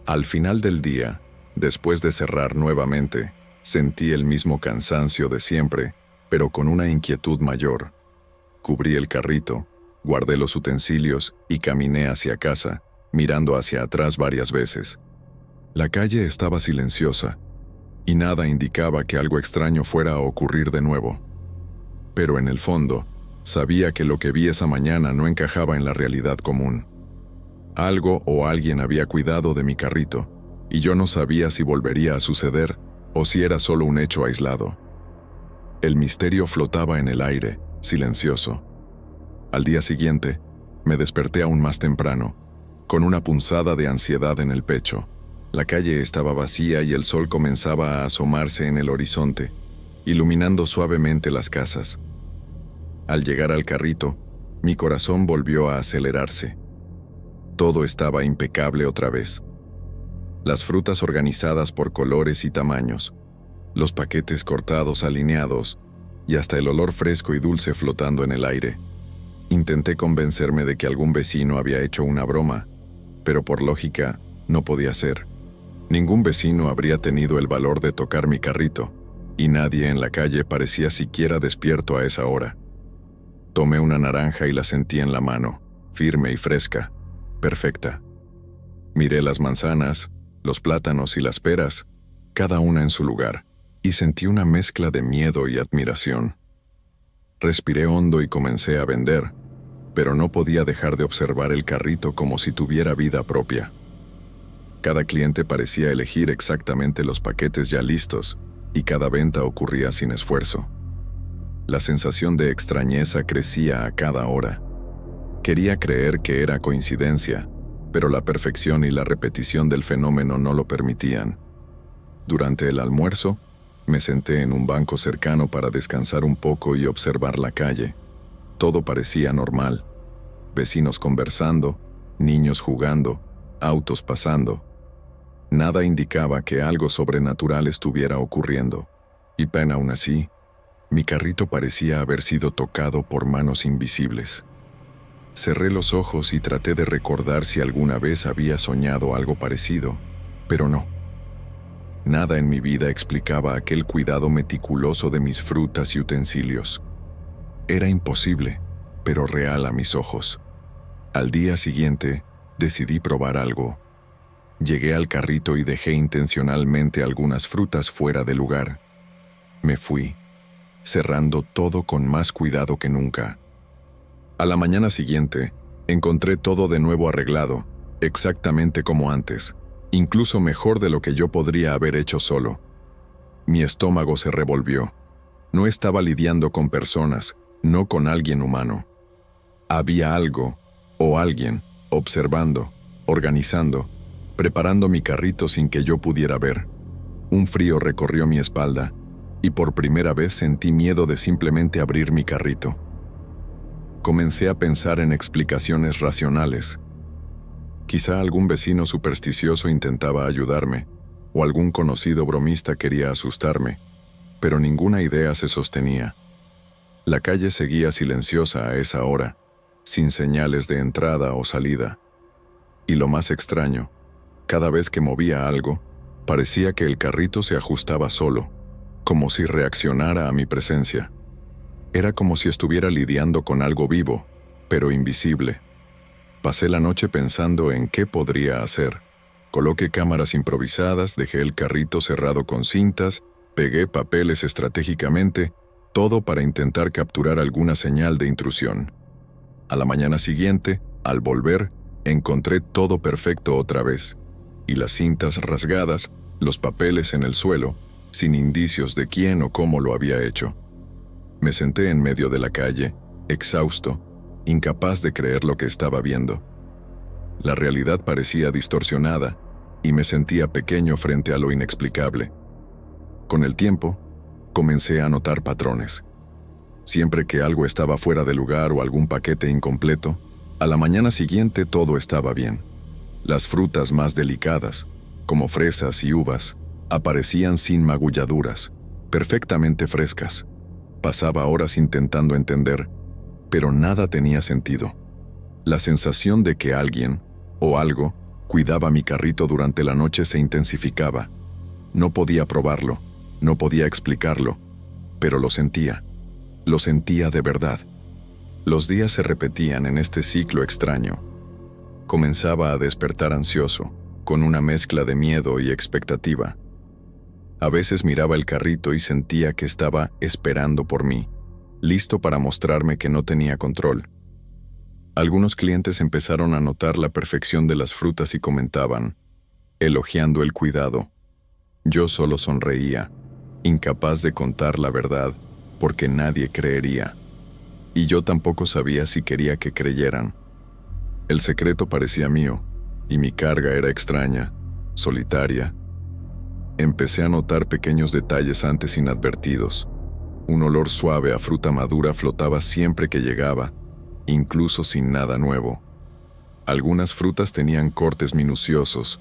Al final del día, después de cerrar nuevamente, sentí el mismo cansancio de siempre, pero con una inquietud mayor. Cubrí el carrito, guardé los utensilios y caminé hacia casa, mirando hacia atrás varias veces. La calle estaba silenciosa, y nada indicaba que algo extraño fuera a ocurrir de nuevo. Pero en el fondo, sabía que lo que vi esa mañana no encajaba en la realidad común. Algo o alguien había cuidado de mi carrito, y yo no sabía si volvería a suceder o si era solo un hecho aislado. El misterio flotaba en el aire, silencioso. Al día siguiente, me desperté aún más temprano, con una punzada de ansiedad en el pecho. La calle estaba vacía y el sol comenzaba a asomarse en el horizonte, iluminando suavemente las casas. Al llegar al carrito, mi corazón volvió a acelerarse. Todo estaba impecable otra vez. Las frutas organizadas por colores y tamaños, los paquetes cortados alineados, y hasta el olor fresco y dulce flotando en el aire. Intenté convencerme de que algún vecino había hecho una broma, pero por lógica, no podía ser. Ningún vecino habría tenido el valor de tocar mi carrito, y nadie en la calle parecía siquiera despierto a esa hora. Tomé una naranja y la sentí en la mano, firme y fresca, perfecta. Miré las manzanas, los plátanos y las peras, cada una en su lugar, y sentí una mezcla de miedo y admiración. Respiré hondo y comencé a vender, pero no podía dejar de observar el carrito como si tuviera vida propia. Cada cliente parecía elegir exactamente los paquetes ya listos, y cada venta ocurría sin esfuerzo. La sensación de extrañeza crecía a cada hora. Quería creer que era coincidencia, pero la perfección y la repetición del fenómeno no lo permitían. Durante el almuerzo, me senté en un banco cercano para descansar un poco y observar la calle. Todo parecía normal. Vecinos conversando, niños jugando, autos pasando. Nada indicaba que algo sobrenatural estuviera ocurriendo. Y aún así, mi carrito parecía haber sido tocado por manos invisibles. Cerré los ojos y traté de recordar si alguna vez había soñado algo parecido, pero no. Nada en mi vida explicaba aquel cuidado meticuloso de mis frutas y utensilios. Era imposible, pero real a mis ojos. Al día siguiente, decidí probar algo. Llegué al carrito y dejé intencionalmente algunas frutas fuera de lugar. Me fui, cerrando todo con más cuidado que nunca. A la mañana siguiente, encontré todo de nuevo arreglado, exactamente como antes, incluso mejor de lo que yo podría haber hecho solo. Mi estómago se revolvió. No estaba lidiando con personas, no con alguien humano. Había algo, o alguien, observando, organizando, preparando mi carrito sin que yo pudiera ver. Un frío recorrió mi espalda, y por primera vez sentí miedo de simplemente abrir mi carrito. Comencé a pensar en explicaciones racionales. Quizá algún vecino supersticioso intentaba ayudarme, o algún conocido bromista quería asustarme, pero ninguna idea se sostenía. La calle seguía silenciosa a esa hora, sin señales de entrada o salida. Y lo más extraño, cada vez que movía algo, parecía que el carrito se ajustaba solo, como si reaccionara a mi presencia. Era como si estuviera lidiando con algo vivo, pero invisible. Pasé la noche pensando en qué podría hacer. Coloqué cámaras improvisadas, dejé el carrito cerrado con cintas, pegué papeles estratégicamente, todo para intentar capturar alguna señal de intrusión. A la mañana siguiente, al volver, encontré todo perfecto otra vez, y las cintas rasgadas, los papeles en el suelo, sin indicios de quién o cómo lo había hecho. Me senté en medio de la calle, exhausto, incapaz de creer lo que estaba viendo. La realidad parecía distorsionada, y me sentía pequeño frente a lo inexplicable. Con el tiempo, comencé a notar patrones. Siempre que algo estaba fuera de lugar o algún paquete incompleto, a la mañana siguiente todo estaba bien. Las frutas más delicadas, como fresas y uvas, aparecían sin magulladuras, perfectamente frescas. Pasaba horas intentando entender, pero nada tenía sentido. La sensación de que alguien, o algo, cuidaba mi carrito durante la noche se intensificaba. No podía probarlo, no podía explicarlo, pero lo sentía de verdad. Los días se repetían en este ciclo extraño. Comenzaba a despertar ansioso, con una mezcla de miedo y expectativa. A veces miraba el carrito y sentía que estaba esperando por mí, listo para mostrarme que no tenía control. Algunos clientes empezaron a notar la perfección de las frutas y comentaban, elogiando el cuidado. Yo solo sonreía, incapaz de contar la verdad, porque nadie creería. Y yo tampoco sabía si quería que creyeran. El secreto parecía mío, y mi carga era extraña, solitaria. Empecé a notar pequeños detalles antes inadvertidos. Un olor suave a fruta madura flotaba siempre que llegaba, incluso sin nada nuevo. Algunas frutas tenían cortes minuciosos,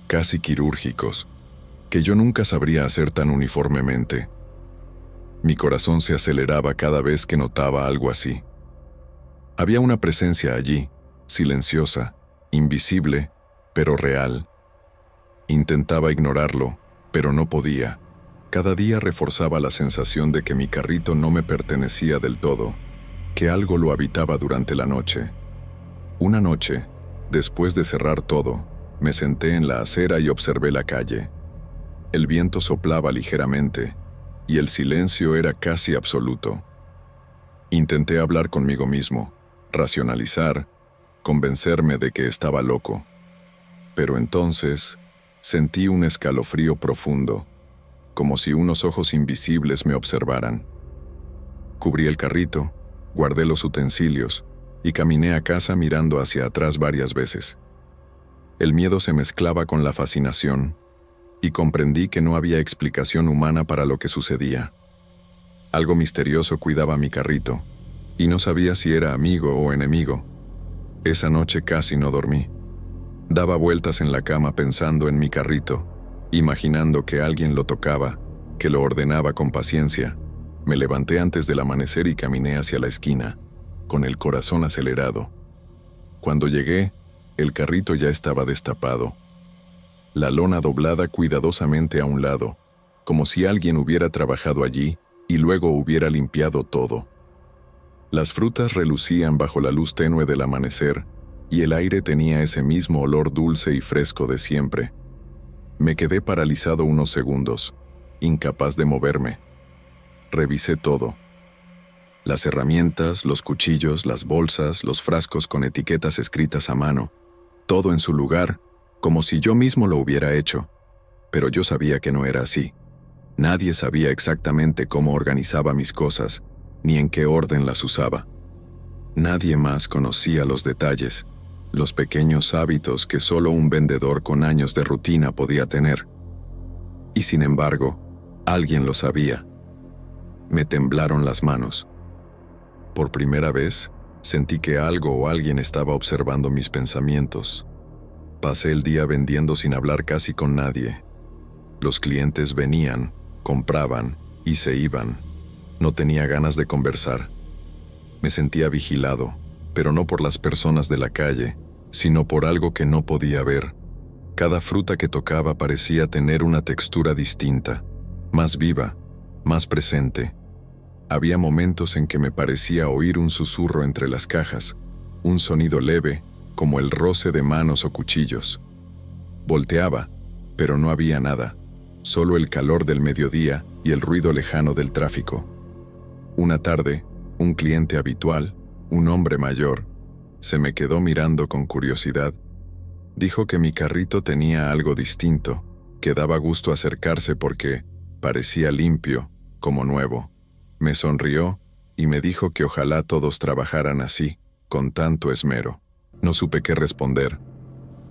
casi quirúrgicos, que yo nunca sabría hacer tan uniformemente. Mi corazón se aceleraba cada vez que notaba algo así. Había una presencia allí, silenciosa, invisible, pero real. Intentaba ignorarlo, pero no podía. Cada día reforzaba la sensación de que mi carrito no me pertenecía del todo, que algo lo habitaba durante la noche. Una noche, después de cerrar todo, me senté en la acera y observé la calle. El viento soplaba ligeramente, y el silencio era casi absoluto. Intenté hablar conmigo mismo, racionalizar, convencerme de que estaba loco. Pero entonces sentí un escalofrío profundo, como si unos ojos invisibles me observaran. Cubrí el carrito, guardé los utensilios y caminé a casa mirando hacia atrás varias veces. El miedo se mezclaba con la fascinación y comprendí que no había explicación humana para lo que sucedía. Algo misterioso cuidaba mi carrito y no sabía si era amigo o enemigo. Esa noche casi no dormí. Daba vueltas en la cama pensando en mi carrito, imaginando que alguien lo tocaba, que lo ordenaba con paciencia. Me levanté antes del amanecer y caminé hacia la esquina, con el corazón acelerado. Cuando llegué, el carrito ya estaba destapado. La lona doblada cuidadosamente a un lado, como si alguien hubiera trabajado allí y luego hubiera limpiado todo. Las frutas relucían bajo la luz tenue del amanecer, y el aire tenía ese mismo olor dulce y fresco de siempre. Me quedé paralizado unos segundos, incapaz de moverme. Revisé todo. Las herramientas, los cuchillos, las bolsas, los frascos con etiquetas escritas a mano, todo en su lugar, como si yo mismo lo hubiera hecho. Pero yo sabía que no era así. Nadie sabía exactamente cómo organizaba mis cosas, ni en qué orden las usaba. Nadie más conocía los detalles, los pequeños hábitos que solo un vendedor con años de rutina podía tener. Y sin embargo, alguien lo sabía. Me temblaron las manos. Por primera vez, sentí que algo o alguien estaba observando mis pensamientos. Pasé el día vendiendo sin hablar casi con nadie. Los clientes venían, compraban y se iban. No tenía ganas de conversar. Me sentía vigilado, pero no por las personas de la calle, sino por algo que no podía ver. Cada fruta que tocaba parecía tener una textura distinta, más viva, más presente. Había momentos en que me parecía oír un susurro entre las cajas, un sonido leve, como el roce de manos o cuchillos. Volteaba, pero no había nada, solo el calor del mediodía y el ruido lejano del tráfico. Una tarde, un cliente habitual, un hombre mayor, se me quedó mirando con curiosidad. Dijo que mi carrito tenía algo distinto, que daba gusto acercarse porque parecía limpio, como nuevo. Me sonrió y me dijo que ojalá todos trabajaran así, con tanto esmero. No supe qué responder.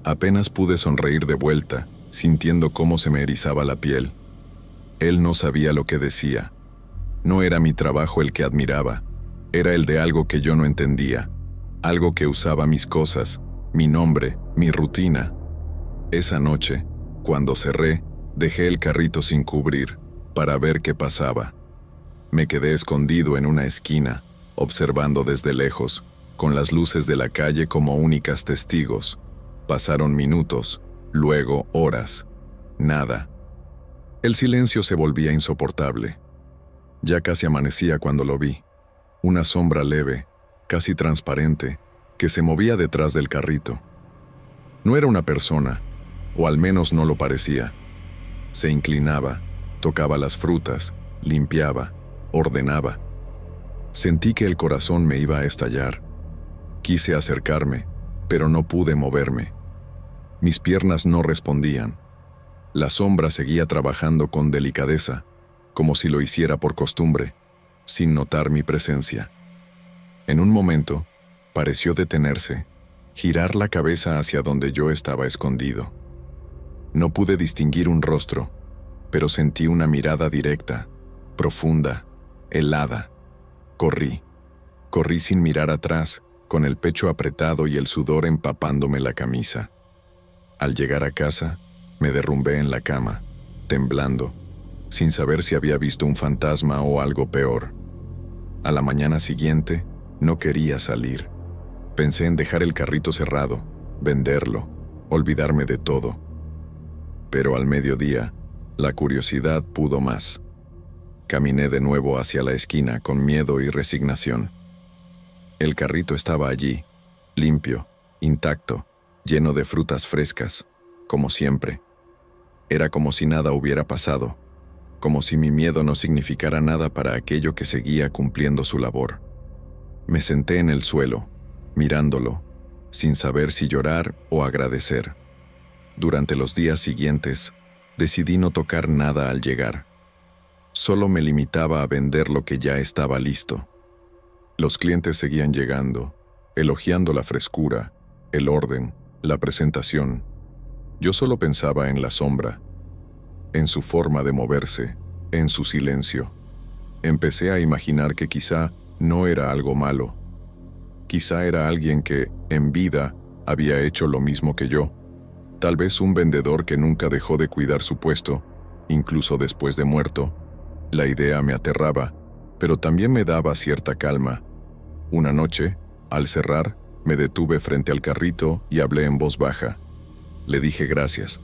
Apenas pude sonreír de vuelta, sintiendo cómo se me erizaba la piel. Él no sabía lo que decía. No era mi trabajo el que admiraba, era el de algo que yo no entendía, algo que usaba mis cosas, mi nombre, mi rutina. Esa noche, cuando cerré, dejé el carrito sin cubrir, para ver qué pasaba. Me quedé escondido en una esquina, observando desde lejos, con las luces de la calle como únicas testigos. Pasaron minutos, luego horas. Nada. El silencio se volvía insoportable. Ya casi amanecía cuando lo vi. Una sombra leve, casi transparente, que se movía detrás del carrito. No era una persona, o al menos no lo parecía. Se inclinaba, tocaba las frutas, limpiaba, ordenaba. Sentí que el corazón me iba a estallar. Quise acercarme, pero no pude moverme. Mis piernas no respondían. La sombra seguía trabajando con delicadeza, como si lo hiciera por costumbre, sin notar mi presencia. En un momento, pareció detenerse, girar la cabeza hacia donde yo estaba escondido. No pude distinguir un rostro, pero sentí una mirada directa, profunda, helada. Corrí sin mirar atrás, con el pecho apretado y el sudor empapándome la camisa. Al llegar a casa, me derrumbé en la cama, temblando, sin saber si había visto un fantasma o algo peor. A la mañana siguiente, no quería salir. Pensé en dejar el carrito cerrado, venderlo, olvidarme de todo. Pero al mediodía, la curiosidad pudo más. Caminé de nuevo hacia la esquina con miedo y resignación. El carrito estaba allí, limpio, intacto, lleno de frutas frescas, como siempre. Era como si nada hubiera pasado, como si mi miedo no significara nada para aquello que seguía cumpliendo su labor. Me senté en el suelo, mirándolo, sin saber si llorar o agradecer. Durante los días siguientes, decidí no tocar nada al llegar. Solo me limitaba a vender lo que ya estaba listo. Los clientes seguían llegando, elogiando la frescura, el orden, la presentación. Yo solo pensaba en la sombra, en su forma de moverse, en su silencio. Empecé a imaginar que quizá no era algo malo. Quizá era alguien que, en vida, había hecho lo mismo que yo. Tal vez un vendedor que nunca dejó de cuidar su puesto, incluso después de muerto. La idea me aterraba, pero también me daba cierta calma. Una noche, al cerrar, me detuve frente al carrito y hablé en voz baja. Le dije gracias.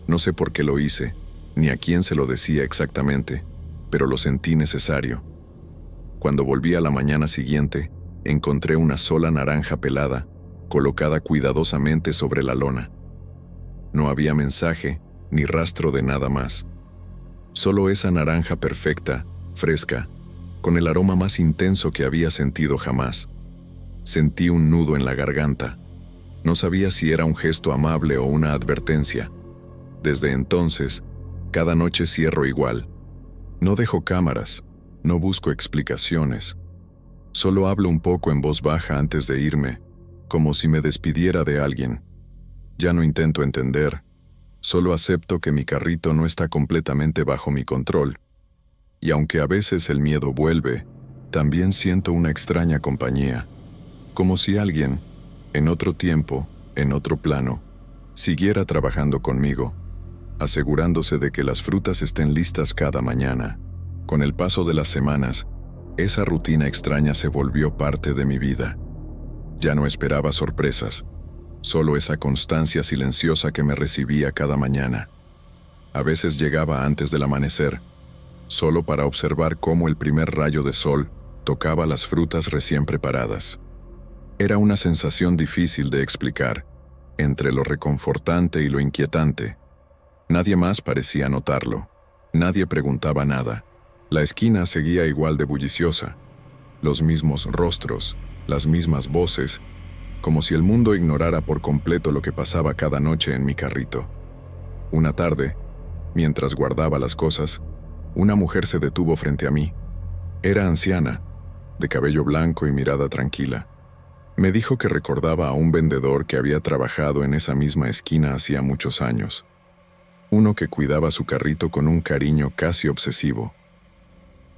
No sé por qué lo hice, ni a quién se lo decía exactamente, pero lo sentí necesario. Cuando volví a la mañana siguiente, encontré una sola naranja pelada, colocada cuidadosamente sobre la lona. No había mensaje, ni rastro de nada más. Solo esa naranja perfecta, fresca, con el aroma más intenso que había sentido jamás. Sentí un nudo en la garganta. No sabía si era un gesto amable o una advertencia. Desde entonces, cada noche cierro igual. No dejo cámaras, no busco explicaciones. Solo hablo un poco en voz baja antes de irme, como si me despidiera de alguien. Ya no intento entender, solo acepto que mi carrito no está completamente bajo mi control. Y aunque a veces el miedo vuelve, también siento una extraña compañía, como si alguien, en otro tiempo, en otro plano, siguiera trabajando conmigo, asegurándose de que las frutas estén listas cada mañana, Con el paso de las semanas, esa rutina extraña se volvió parte de mi vida. Ya no esperaba sorpresas, solo esa constancia silenciosa que me recibía cada mañana. A veces llegaba antes del amanecer, solo para observar cómo el primer rayo de sol tocaba las frutas recién preparadas. Era una sensación difícil de explicar, entre lo reconfortante y lo inquietante. Nadie más parecía notarlo, nadie preguntaba nada. La esquina seguía igual de bulliciosa, los mismos rostros, las mismas voces, como si el mundo ignorara por completo lo que pasaba cada noche en mi carrito. Una tarde, mientras guardaba las cosas, una mujer se detuvo frente a mí. Era anciana, de cabello blanco y mirada tranquila. Me dijo que recordaba a un vendedor que había trabajado en esa misma esquina hacía muchos años. Uno que cuidaba su carrito con un cariño casi obsesivo.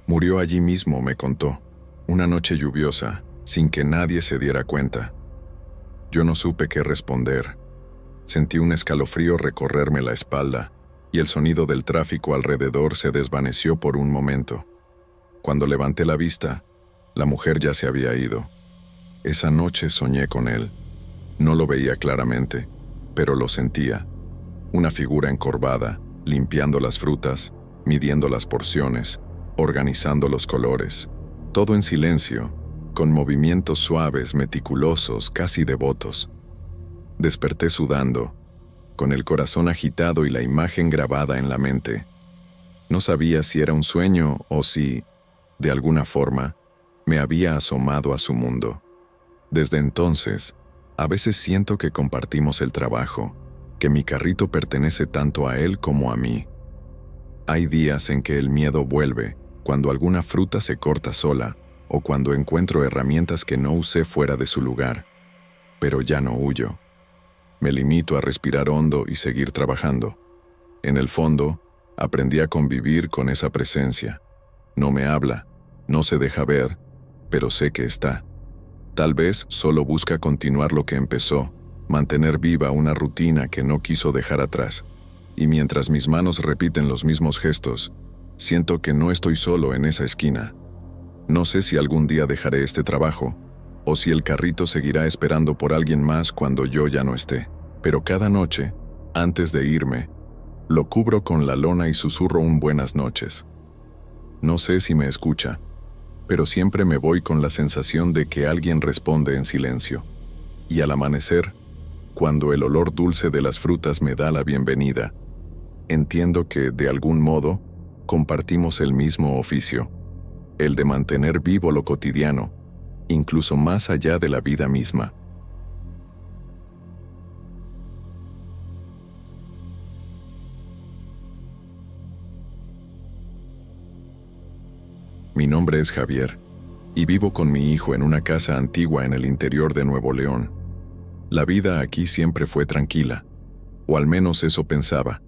Murió allí mismo, me contó, una noche lluviosa, sin que nadie se diera cuenta. Yo no supe qué responder. Sentí un escalofrío recorrerme la espalda, y el sonido del tráfico alrededor se desvaneció por un momento. Cuando levanté la vista, la mujer ya se había ido. Esa noche soñé con él. No lo veía claramente, pero lo sentía. Una figura encorvada, limpiando las frutas, midiendo las porciones, organizando los colores. Todo en silencio, con movimientos suaves, meticulosos, casi devotos. Desperté sudando, con el corazón agitado y la imagen grabada en la mente. No sabía si era un sueño o si, de alguna forma, me había asomado a su mundo. Desde entonces, a veces siento que compartimos el trabajo, que mi carrito pertenece tanto a él como a mí. Hay días en que el miedo vuelve, cuando alguna fruta se corta sola, o cuando encuentro herramientas que no usé fuera de su lugar. Pero ya no huyo. Me limito a respirar hondo y seguir trabajando. En el fondo, aprendí a convivir con esa presencia. No me habla, no se deja ver, pero sé que está. Tal vez solo busca continuar lo que empezó, mantener viva una rutina que no quiso dejar atrás. Y mientras mis manos repiten los mismos gestos, siento que no estoy solo en esa esquina. No sé si algún día dejaré este trabajo, o si el carrito seguirá esperando por alguien más cuando yo ya no esté. Pero cada noche, antes de irme, lo cubro con la lona y susurro un buenas noches. No sé si me escucha, pero siempre me voy con la sensación de que alguien responde en silencio. Y al amanecer, cuando el olor dulce de las frutas me da la bienvenida, entiendo que, de algún modo, compartimos el mismo oficio, el de mantener vivo lo cotidiano, incluso más allá de la vida misma. Mi nombre es Javier, y vivo con mi hijo en una casa antigua en el interior de Nuevo León. La vida aquí siempre fue tranquila, o al menos eso pensaba,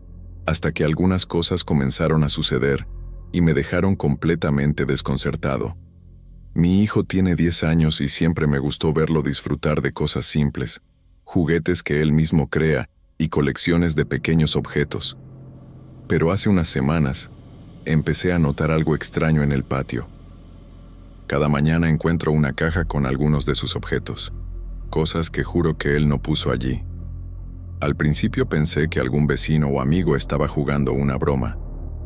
hasta que algunas cosas comenzaron a suceder y me dejaron completamente desconcertado. Mi hijo tiene 10 años y siempre me gustó verlo disfrutar de cosas simples, juguetes que él mismo crea y colecciones de pequeños objetos. Pero hace unas semanas, empecé a notar algo extraño en el patio. Cada mañana encuentro una caja con algunos de sus objetos, cosas que juro que él no puso allí. Al principio pensé que algún vecino o amigo estaba jugando una broma,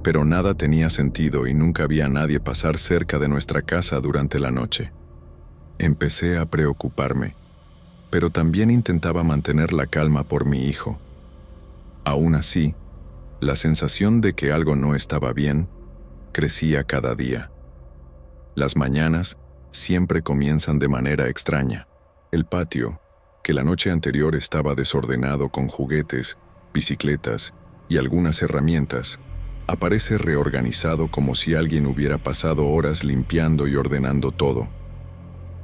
pero nada tenía sentido y nunca vi a nadie pasar cerca de nuestra casa durante la noche. Empecé a preocuparme, pero también intentaba mantener la calma por mi hijo. Aún así, la sensación de que algo no estaba bien crecía cada día. Las mañanas siempre comienzan de manera extraña. El patio, que la noche anterior estaba desordenado con juguetes, bicicletas y algunas herramientas, aparece reorganizado como si alguien hubiera pasado horas limpiando y ordenando todo.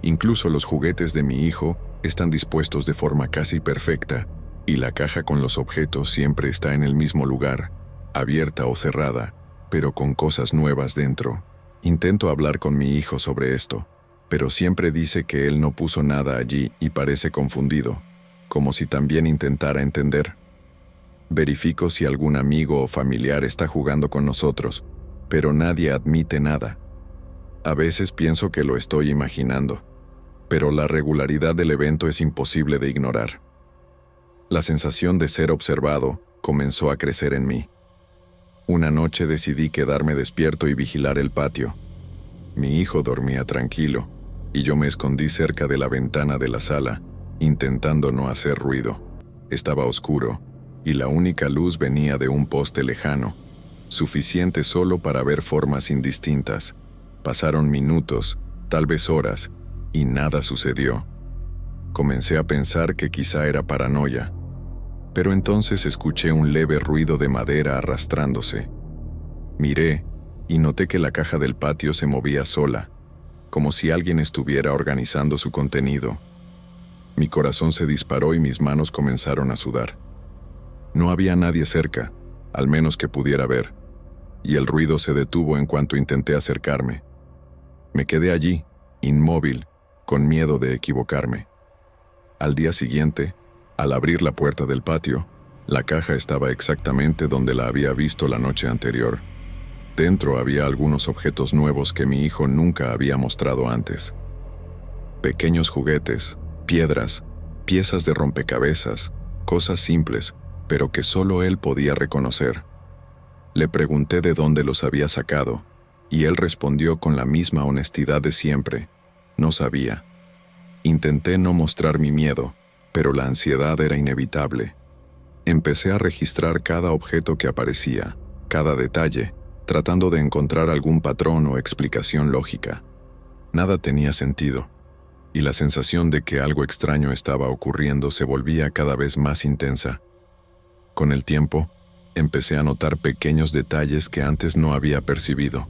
Incluso los juguetes de mi hijo están dispuestos de forma casi perfecta, y la caja con los objetos siempre está en el mismo lugar, abierta o cerrada, pero con cosas nuevas dentro. Intento hablar con mi hijo sobre esto, pero siempre dice que él no puso nada allí y parece confundido, como si también intentara entender. Verifico si algún amigo o familiar está jugando con nosotros, pero nadie admite nada. A veces pienso que lo estoy imaginando, pero la regularidad del evento es imposible de ignorar. La sensación de ser observado comenzó a crecer en mí. Una noche decidí quedarme despierto y vigilar el patio. Mi hijo dormía tranquilo, y yo me escondí cerca de la ventana de la sala, intentando no hacer ruido. Estaba oscuro, y la única luz venía de un poste lejano, suficiente solo para ver formas indistintas. Pasaron minutos, tal vez horas, y nada sucedió. Comencé a pensar que quizá era paranoia, pero entonces escuché un leve ruido de madera arrastrándose. Miré y noté que la caja del patio se movía sola, como si alguien estuviera organizando su contenido. Mi corazón se disparó y mis manos comenzaron a sudar. No había nadie cerca, al menos que pudiera ver, y el ruido se detuvo en cuanto intenté acercarme. Me quedé allí, inmóvil, con miedo de equivocarme. Al día siguiente, al abrir la puerta del patio, la caja estaba exactamente donde la había visto la noche anterior. Dentro había algunos objetos nuevos que mi hijo nunca había mostrado antes. Pequeños juguetes, piedras, piezas de rompecabezas, cosas simples, pero que solo él podía reconocer. Le pregunté de dónde los había sacado, y él respondió con la misma honestidad de siempre: no sabía. Intenté no mostrar mi miedo, pero la ansiedad era inevitable. Empecé a registrar cada objeto que aparecía, cada detalle, tratando de encontrar algún patrón o explicación lógica. Nada tenía sentido, y la sensación de que algo extraño estaba ocurriendo se volvía cada vez más intensa. Con el tiempo, empecé a notar pequeños detalles que antes no había percibido.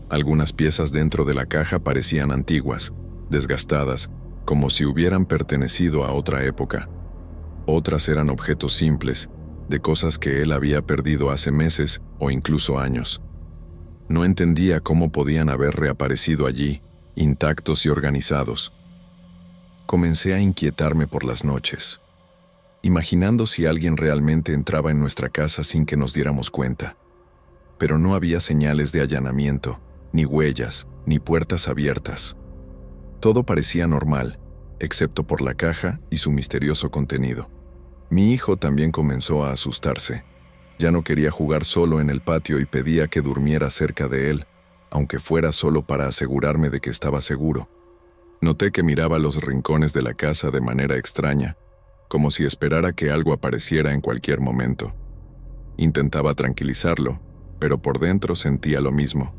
Algunas piezas dentro de la caja parecían antiguas, desgastadas, como si hubieran pertenecido a otra época. Otras eran objetos simples, de cosas que él había perdido hace meses o incluso años. No entendía cómo podían haber reaparecido allí, intactos y organizados. Comencé a inquietarme por las noches, imaginando si alguien realmente entraba en nuestra casa sin que nos diéramos cuenta. Pero no había señales de allanamiento, ni huellas, ni puertas abiertas. Todo parecía normal, excepto por la caja y su misterioso contenido. Mi hijo también comenzó a asustarse. Ya no quería jugar solo en el patio y pedía que durmiera cerca de él, aunque fuera solo para asegurarme de que estaba seguro. Noté que miraba los rincones de la casa de manera extraña, como si esperara que algo apareciera en cualquier momento. Intentaba tranquilizarlo, pero por dentro sentía lo mismo.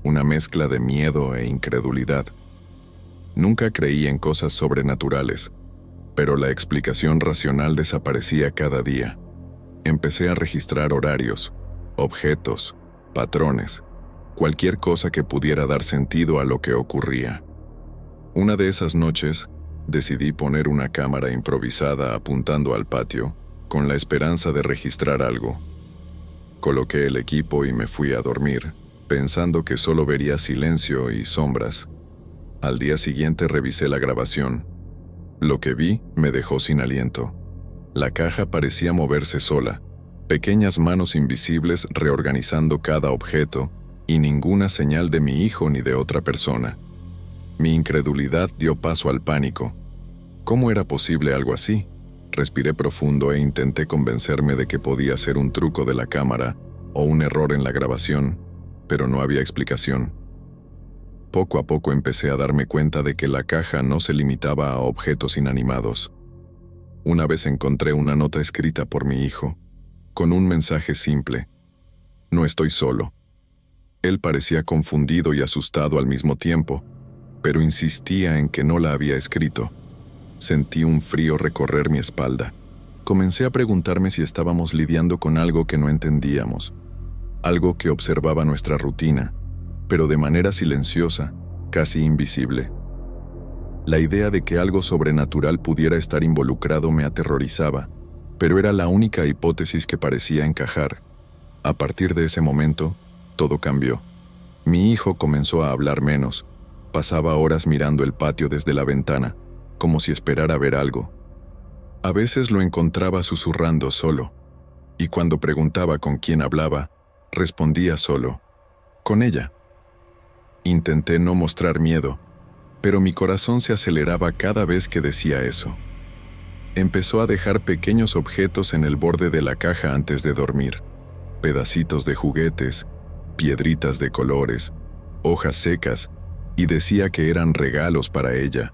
Una mezcla de miedo e incredulidad. Nunca creí en cosas sobrenaturales, pero la explicación racional desaparecía cada día. Empecé a registrar horarios, objetos, patrones, cualquier cosa que pudiera dar sentido a lo que ocurría. Una de esas noches, decidí poner una cámara improvisada apuntando al patio, con la esperanza de registrar algo. Coloqué el equipo y me fui a dormir, pensando que solo vería silencio y sombras. Al día siguiente revisé la grabación. Lo que vi me dejó sin aliento. La caja parecía moverse sola, pequeñas manos invisibles reorganizando cada objeto, y ninguna señal de mi hijo ni de otra persona. Mi incredulidad dio paso al pánico. ¿Cómo era posible algo así? Respiré profundo e intenté convencerme de que podía ser un truco de la cámara o un error en la grabación, pero no había explicación. Poco a poco empecé a darme cuenta de que la caja no se limitaba a objetos inanimados. Una vez encontré una nota escrita por mi hijo, con un mensaje simple: no estoy solo. Él parecía confundido y asustado al mismo tiempo, pero insistía en que no la había escrito. Sentí un frío recorrer mi espalda. Comencé a preguntarme si estábamos lidiando con algo que no entendíamos, algo que observaba nuestra rutina, pero de manera silenciosa, casi invisible. La idea de que algo sobrenatural pudiera estar involucrado me aterrorizaba, pero era la única hipótesis que parecía encajar. A partir de ese momento, todo cambió. Mi hijo comenzó a hablar menos. Pasaba horas mirando el patio desde la ventana, como si esperara ver algo. A veces lo encontraba susurrando solo, y cuando preguntaba con quién hablaba, respondía solo: con ella. Intenté no mostrar miedo, pero mi corazón se aceleraba cada vez que decía eso. Empezó a dejar pequeños objetos en el borde de la caja antes de dormir. Pedacitos de juguetes, piedritas de colores, hojas secas, y decía que eran regalos para ella.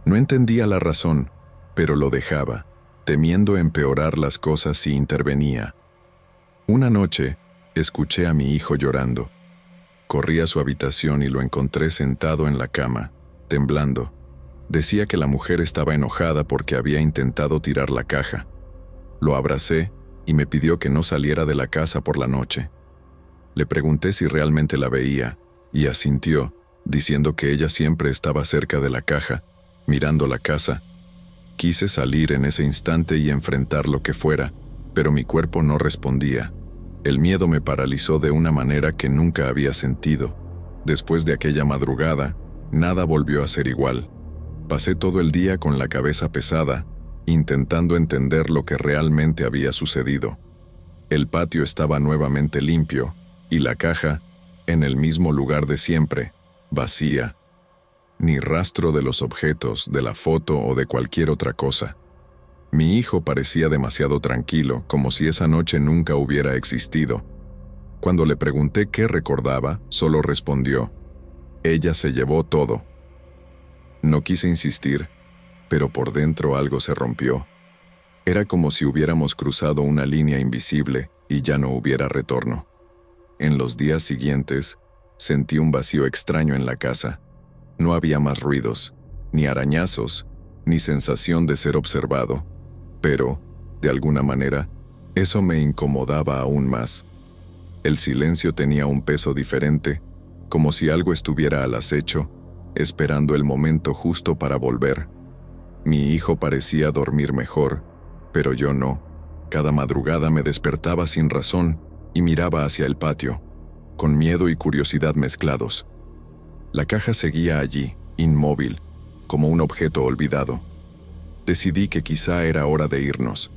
No entendía la razón, pero lo dejaba, temiendo empeorar las cosas si intervenía. Una noche, escuché a mi hijo llorando. Corrí a su habitación y lo encontré sentado en la cama, temblando. Decía que la mujer estaba enojada porque había intentado tirar la caja. Lo abracé y me pidió que no saliera de la casa por la noche. Le pregunté si realmente la veía, y asintió, diciendo que ella siempre estaba cerca de la caja, mirando la casa. Quise salir en ese instante y enfrentar lo que fuera, pero mi cuerpo no respondía. El miedo me paralizó de una manera que nunca había sentido. Después de aquella madrugada, nada volvió a ser igual. Pasé todo el día con la cabeza pesada, intentando entender lo que realmente había sucedido. El patio estaba nuevamente limpio, y la caja, en el mismo lugar de siempre, vacía. Ni rastro de los objetos, de la foto o de cualquier otra cosa. Mi hijo parecía demasiado tranquilo, como si esa noche nunca hubiera existido. Cuando le pregunté qué recordaba, solo respondió: ella se llevó todo. No quise insistir, pero por dentro algo se rompió. Era como si hubiéramos cruzado una línea invisible y ya no hubiera retorno. En los días siguientes, sentí un vacío extraño en la casa. No había más ruidos, ni arañazos, ni sensación de ser observado. Pero, de alguna manera, eso me incomodaba aún más. El silencio tenía un peso diferente, como si algo estuviera al acecho, esperando el momento justo para volver. Mi hijo parecía dormir mejor, pero yo no. Cada madrugada me despertaba sin razón y miraba hacia el patio, con miedo y curiosidad mezclados. La caja seguía allí, inmóvil, como un objeto olvidado. Decidí que quizá era hora de irnos.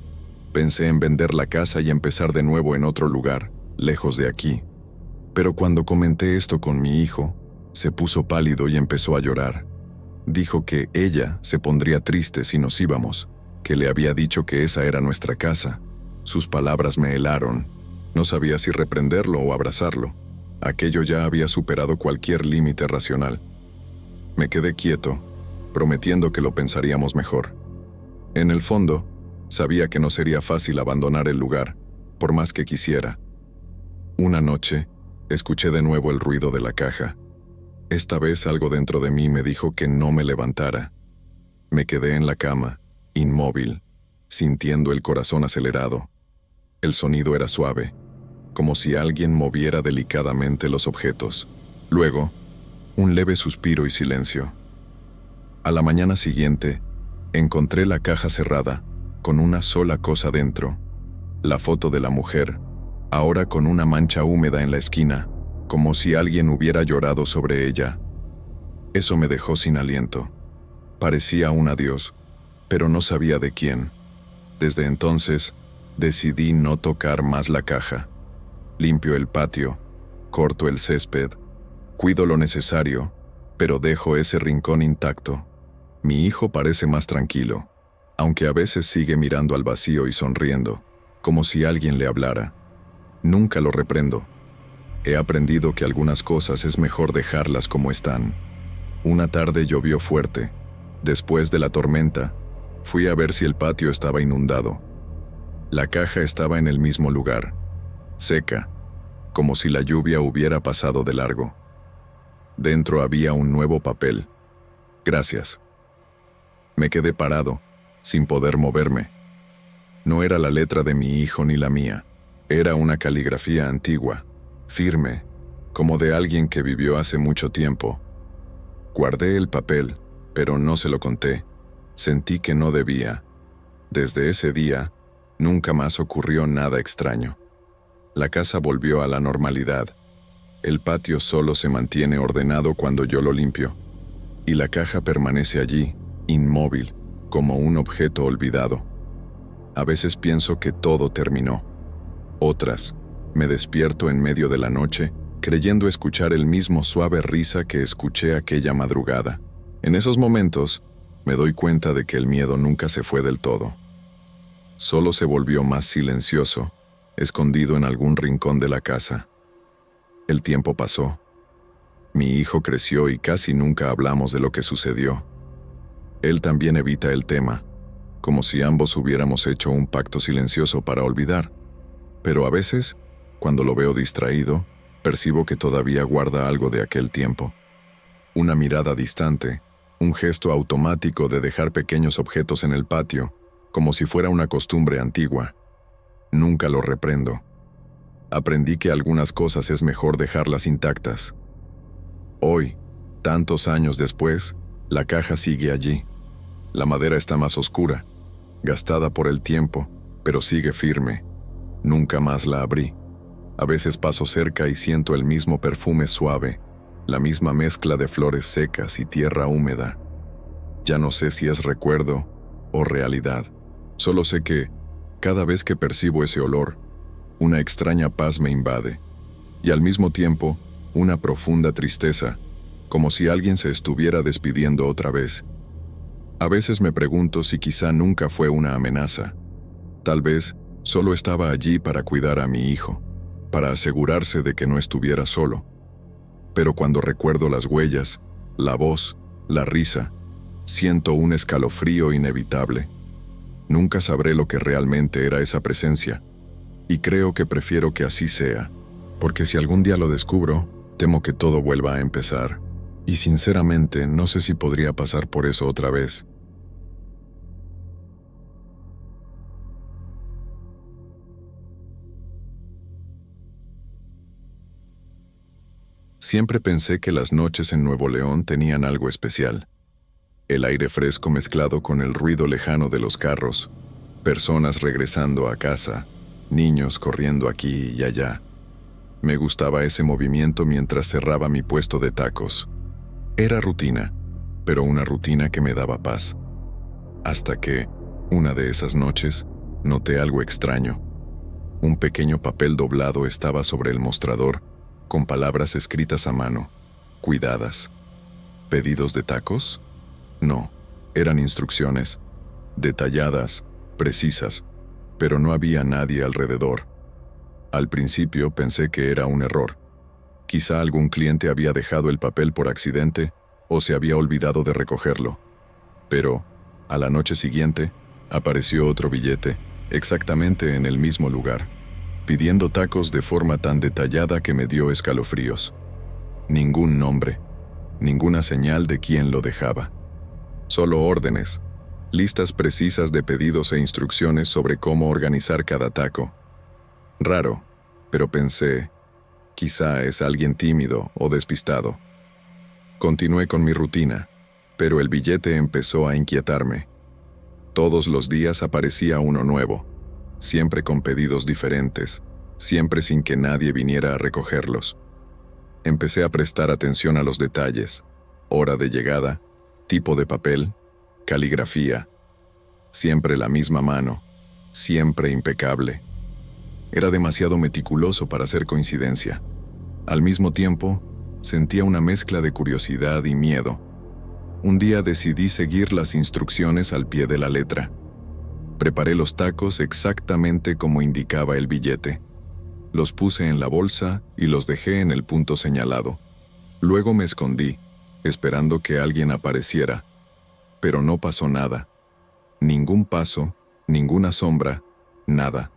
Pensé en vender la casa y empezar de nuevo en otro lugar, lejos de aquí. Pero cuando comenté esto con mi hijo, se puso pálido y empezó a llorar. Dijo que ella se pondría triste si nos íbamos, que le había dicho que esa era nuestra casa. Sus palabras me helaron. No sabía si reprenderlo o abrazarlo. Aquello ya había superado cualquier límite racional. Me quedé quieto, prometiendo que lo pensaríamos mejor. En el fondo, sabía que no sería fácil abandonar el lugar, por más que quisiera. Una noche, escuché de nuevo el ruido de la caja. Esta vez algo dentro de mí me dijo que no me levantara. Me quedé en la cama, inmóvil, sintiendo el corazón acelerado. El sonido era suave, como si alguien moviera delicadamente los objetos. Luego, un leve suspiro y silencio. A la mañana siguiente, encontré la caja cerrada, con una sola cosa dentro: la foto de la mujer, ahora con una mancha húmeda en la esquina, como si alguien hubiera llorado sobre ella. Eso me dejó sin aliento. Parecía un adiós, pero no sabía de quién. Desde entonces, decidí no tocar más la caja. Limpio el patio, corto el césped, cuido lo necesario, pero dejo ese rincón intacto. Mi hijo parece más tranquilo, aunque a veces sigue mirando al vacío y sonriendo, como si alguien le hablara. Nunca lo reprendo. He aprendido que algunas cosas es mejor dejarlas como están. Una tarde llovió fuerte. Después de la tormenta, fui a ver si el patio estaba inundado. La caja estaba en el mismo lugar, seca, como si la lluvia hubiera pasado de largo. Dentro había un nuevo papel. Gracias. Me quedé parado, sin poder moverme. No era la letra de mi hijo ni la mía. Era una caligrafía antigua, firme, como de alguien que vivió hace mucho tiempo. Guardé el papel, pero no se lo conté. Sentí que no debía. Desde ese día, nunca más ocurrió nada extraño. La casa volvió a la normalidad. El patio solo se mantiene ordenado cuando yo lo limpio. Y la caja permanece allí, inmóvil, como un objeto olvidado. A veces pienso que todo terminó. Otras, me despierto en medio de la noche creyendo escuchar el mismo suave risa que escuché aquella madrugada. En esos momentos, me doy cuenta de que el miedo nunca se fue del todo. Solo se volvió más silencioso, escondido en algún rincón de la casa. El tiempo pasó. Mi hijo creció y casi nunca hablamos de lo que sucedió. Él también evita el tema, como si ambos hubiéramos hecho un pacto silencioso para olvidar. Pero a veces, cuando lo veo distraído, percibo que todavía guarda algo de aquel tiempo. Una mirada distante, un gesto automático de dejar pequeños objetos en el patio, como si fuera una costumbre antigua. Nunca lo reprendo. Aprendí que algunas cosas es mejor dejarlas intactas. Hoy, tantos años después, la caja sigue allí. La madera está más oscura, gastada por el tiempo, pero sigue firme. Nunca más la abrí. A veces paso cerca y siento el mismo perfume suave, la misma mezcla de flores secas y tierra húmeda. Ya no sé si es recuerdo o realidad. Solo sé que, cada vez que percibo ese olor, una extraña paz me invade, y al mismo tiempo, una profunda tristeza, como si alguien se estuviera despidiendo otra vez. A veces me pregunto si quizá nunca fue una amenaza. Tal vez solo estaba allí para cuidar a mi hijo, para asegurarse de que no estuviera solo. Pero cuando recuerdo las huellas, la voz, la risa, siento un escalofrío inevitable. Nunca sabré lo que realmente era esa presencia, y creo que prefiero que así sea, porque si algún día lo descubro, temo que todo vuelva a empezar, y sinceramente no sé si podría pasar por eso otra vez. Siempre pensé que las noches en Nuevo León tenían algo especial. El aire fresco mezclado con el ruido lejano de los carros, personas regresando a casa, niños corriendo aquí y allá. Me gustaba ese movimiento mientras cerraba mi puesto de tacos. Era rutina, pero una rutina que me daba paz. Hasta que, una de esas noches, noté algo extraño. Un pequeño papel doblado estaba sobre el mostrador, con palabras escritas a mano, cuidadas. ¿Pedidos de tacos? No, eran instrucciones, detalladas, precisas, pero no había nadie alrededor. Al principio pensé que era un error. Quizá algún cliente había dejado el papel por accidente o se había olvidado de recogerlo. Pero, a la noche siguiente, apareció otro billete, exactamente en el mismo lugar, pidiendo tacos de forma tan detallada que me dio escalofríos. Ningún nombre, ninguna señal de quién lo dejaba. Solo órdenes, listas precisas de pedidos e instrucciones sobre cómo organizar cada taco. Raro, pero pensé, quizá es alguien tímido o despistado. Continué con mi rutina, pero el billete empezó a inquietarme. Todos los días aparecía uno nuevo, siempre con pedidos diferentes, siempre sin que nadie viniera a recogerlos. Empecé a prestar atención a los detalles, hora de llegada, tipo de papel, caligrafía. Siempre la misma mano, siempre impecable. Era demasiado meticuloso para ser coincidencia. Al mismo tiempo, sentía una mezcla de curiosidad y miedo. Un día decidí seguir las instrucciones al pie de la letra. Preparé los tacos exactamente como indicaba el billete. Los puse en la bolsa y los dejé en el punto señalado. Luego me escondí, esperando que alguien apareciera. Pero no pasó nada. Ningún paso, ninguna sombra, nada.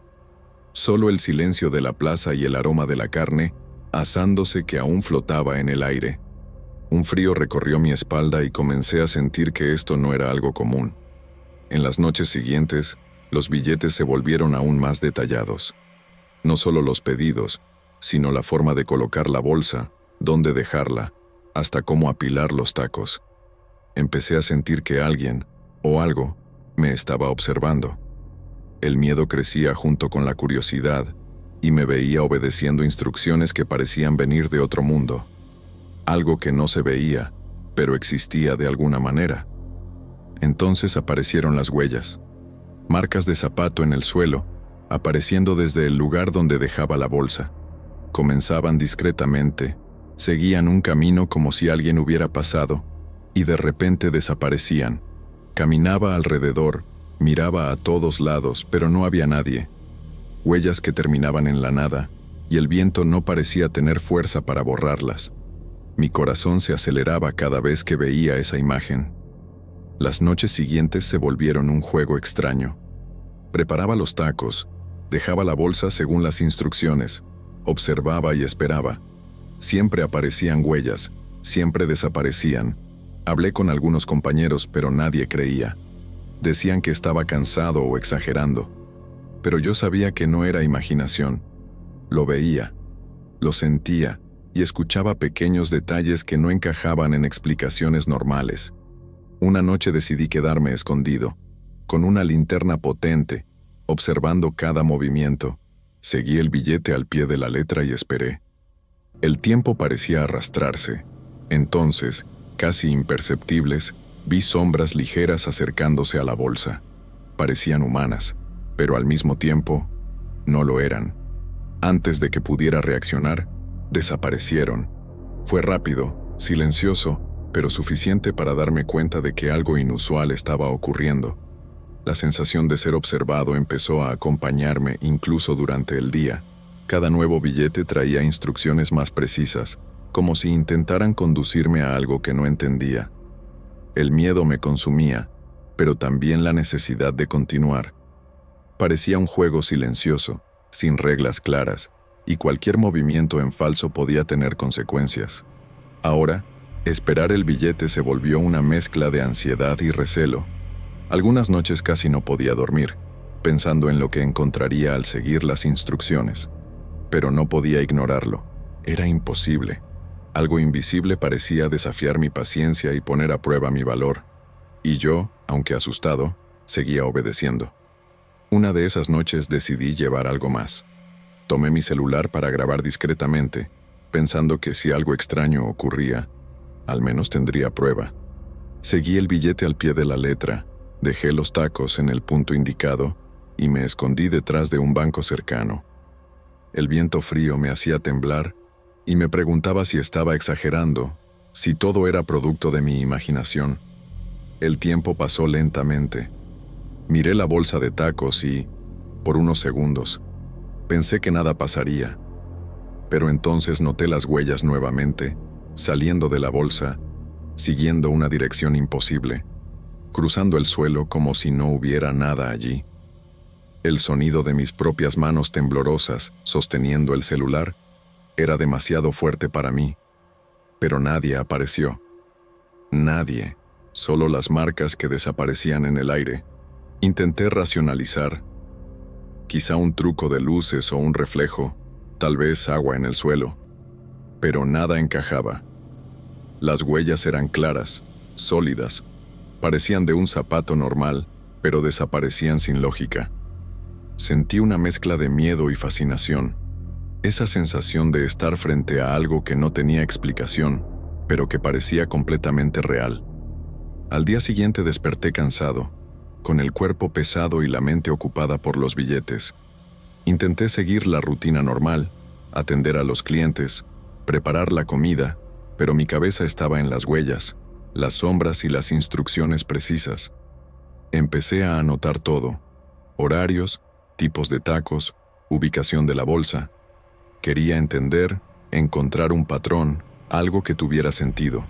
Solo el silencio de la plaza y el aroma de la carne, asándose que aún flotaba en el aire. Un frío recorrió mi espalda y comencé a sentir que esto no era algo común. En las noches siguientes, los billetes se volvieron aún más detallados. No solo los pedidos, sino la forma de colocar la bolsa, dónde dejarla, hasta cómo apilar los tacos. Empecé a sentir que alguien, o algo, me estaba observando. El miedo crecía junto con la curiosidad, y me veía obedeciendo instrucciones que parecían venir de otro mundo. Algo que no se veía, pero existía de alguna manera. Entonces aparecieron las huellas. Marcas de zapato en el suelo, apareciendo desde el lugar donde dejaba la bolsa. Comenzaban discretamente, seguían un camino como si alguien hubiera pasado, y de repente desaparecían. Caminaba alrededor, miraba a todos lados, pero no había nadie. Huellas que terminaban en la nada, y el viento no parecía tener fuerza para borrarlas. Mi corazón se aceleraba cada vez que veía esa imagen. Las noches siguientes se volvieron un juego extraño. Preparaba los tacos, dejaba la bolsa según las instrucciones, observaba y esperaba. Siempre aparecían huellas, siempre desaparecían. Hablé con algunos compañeros, pero nadie creía. Decían que estaba cansado o exagerando. Pero yo sabía que no era imaginación. Lo veía, lo sentía y escuchaba pequeños detalles que no encajaban en explicaciones normales. Una noche decidí quedarme escondido, con una linterna potente, observando cada movimiento. Seguí el billete al pie de la letra y esperé. El tiempo parecía arrastrarse. Entonces, casi imperceptibles, vi sombras ligeras acercándose a la bolsa. Parecían humanas, pero al mismo tiempo, no lo eran. Antes de que pudiera reaccionar, desaparecieron. Fue rápido, silencioso, pero suficiente para darme cuenta de que algo inusual estaba ocurriendo. La sensación de ser observado empezó a acompañarme incluso durante el día. Cada nuevo billete traía instrucciones más precisas, como si intentaran conducirme a algo que no entendía. El miedo me consumía, pero también la necesidad de continuar. Parecía un juego silencioso, sin reglas claras, y cualquier movimiento en falso podía tener consecuencias. Ahora, esperar el billete se volvió una mezcla de ansiedad y recelo. Algunas noches casi no podía dormir, pensando en lo que encontraría al seguir las instrucciones. Pero no podía ignorarlo. Era imposible. Algo invisible parecía desafiar mi paciencia y poner a prueba mi valor. Y yo, aunque asustado, seguía obedeciendo. Una de esas noches decidí llevar algo más. Tomé mi celular para grabar discretamente, pensando que si algo extraño ocurría, al menos tendría prueba. Seguí el billete al pie de la letra, dejé los tacos en el punto indicado y me escondí detrás de un banco cercano. El viento frío me hacía temblar y me preguntaba si estaba exagerando, si todo era producto de mi imaginación. El tiempo pasó lentamente. Miré la bolsa de tacos y, por unos segundos, pensé que nada pasaría. Pero entonces noté las huellas nuevamente, saliendo de la bolsa, siguiendo una dirección imposible, cruzando el suelo como si no hubiera nada allí. El sonido de mis propias manos temblorosas, sosteniendo el celular, era demasiado fuerte para mí. Pero nadie apareció. Nadie, solo las marcas que desaparecían en el aire. Intenté racionalizar. Quizá un truco de luces o un reflejo, tal vez agua en el suelo. Pero nada encajaba. Las huellas eran claras, sólidas. Parecían de un zapato normal, pero desaparecían sin lógica. Sentí una mezcla de miedo y fascinación. Esa sensación de estar frente a algo que no tenía explicación, pero que parecía completamente real. Al día siguiente desperté cansado, con el cuerpo pesado y la mente ocupada por los billetes. Intenté seguir la rutina normal, atender a los clientes, preparar la comida, pero mi cabeza estaba en las huellas, las sombras y las instrucciones precisas. Empecé a anotar todo: horarios, tipos de tacos, ubicación de la bolsa. Quería entender, encontrar un patrón, algo que tuviera sentido.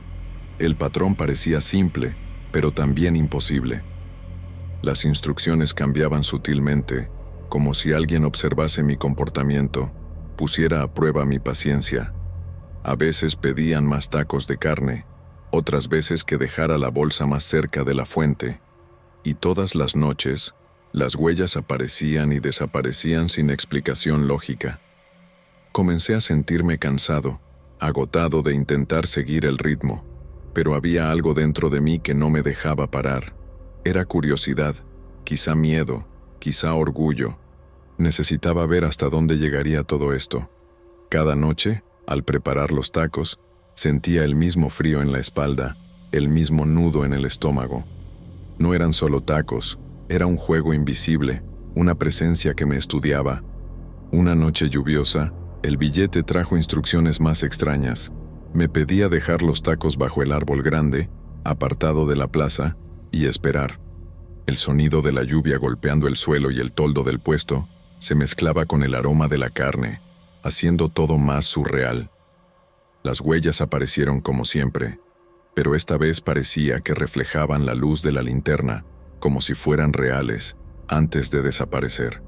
El patrón parecía simple, pero también imposible. Las instrucciones cambiaban sutilmente, como si alguien observase mi comportamiento, pusiera a prueba mi paciencia. A veces pedían más tacos de carne, otras veces que dejara la bolsa más cerca de la fuente, y todas las noches, las huellas aparecían y desaparecían sin explicación lógica. Comencé a sentirme cansado, agotado de intentar seguir el ritmo, pero había algo dentro de mí que no me dejaba parar. Era curiosidad, quizá miedo, quizá orgullo. Necesitaba ver hasta dónde llegaría todo esto. Cada noche, al preparar los tacos, sentía el mismo frío en la espalda, el mismo nudo en el estómago. No eran solo tacos, era un juego invisible, una presencia que me estudiaba. Una noche lluviosa, El billete trajo instrucciones más extrañas. Me pedía dejar los tacos bajo el árbol grande, apartado de la plaza, y esperar. El sonido de la lluvia golpeando el suelo y el toldo del puesto se mezclaba con el aroma de la carne, haciendo todo más surreal. Las huellas aparecieron como siempre, pero esta vez parecía que reflejaban la luz de la linterna, como si fueran reales, antes de desaparecer.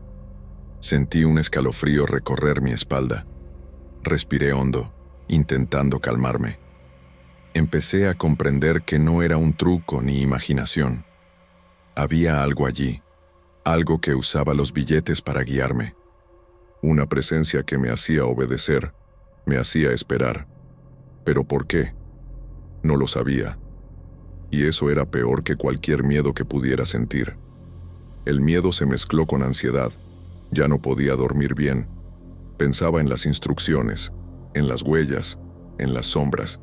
Sentí un escalofrío recorrer mi espalda. Respiré hondo, intentando calmarme. Empecé a comprender que no era un truco ni imaginación. Había algo allí, algo que usaba los billetes para guiarme. Una presencia que me hacía obedecer, me hacía esperar. ¿Pero por qué? No lo sabía. Y eso era peor que cualquier miedo que pudiera sentir. El miedo se mezcló con ansiedad. Ya no podía dormir bien. Pensaba en las instrucciones, en las huellas, en las sombras.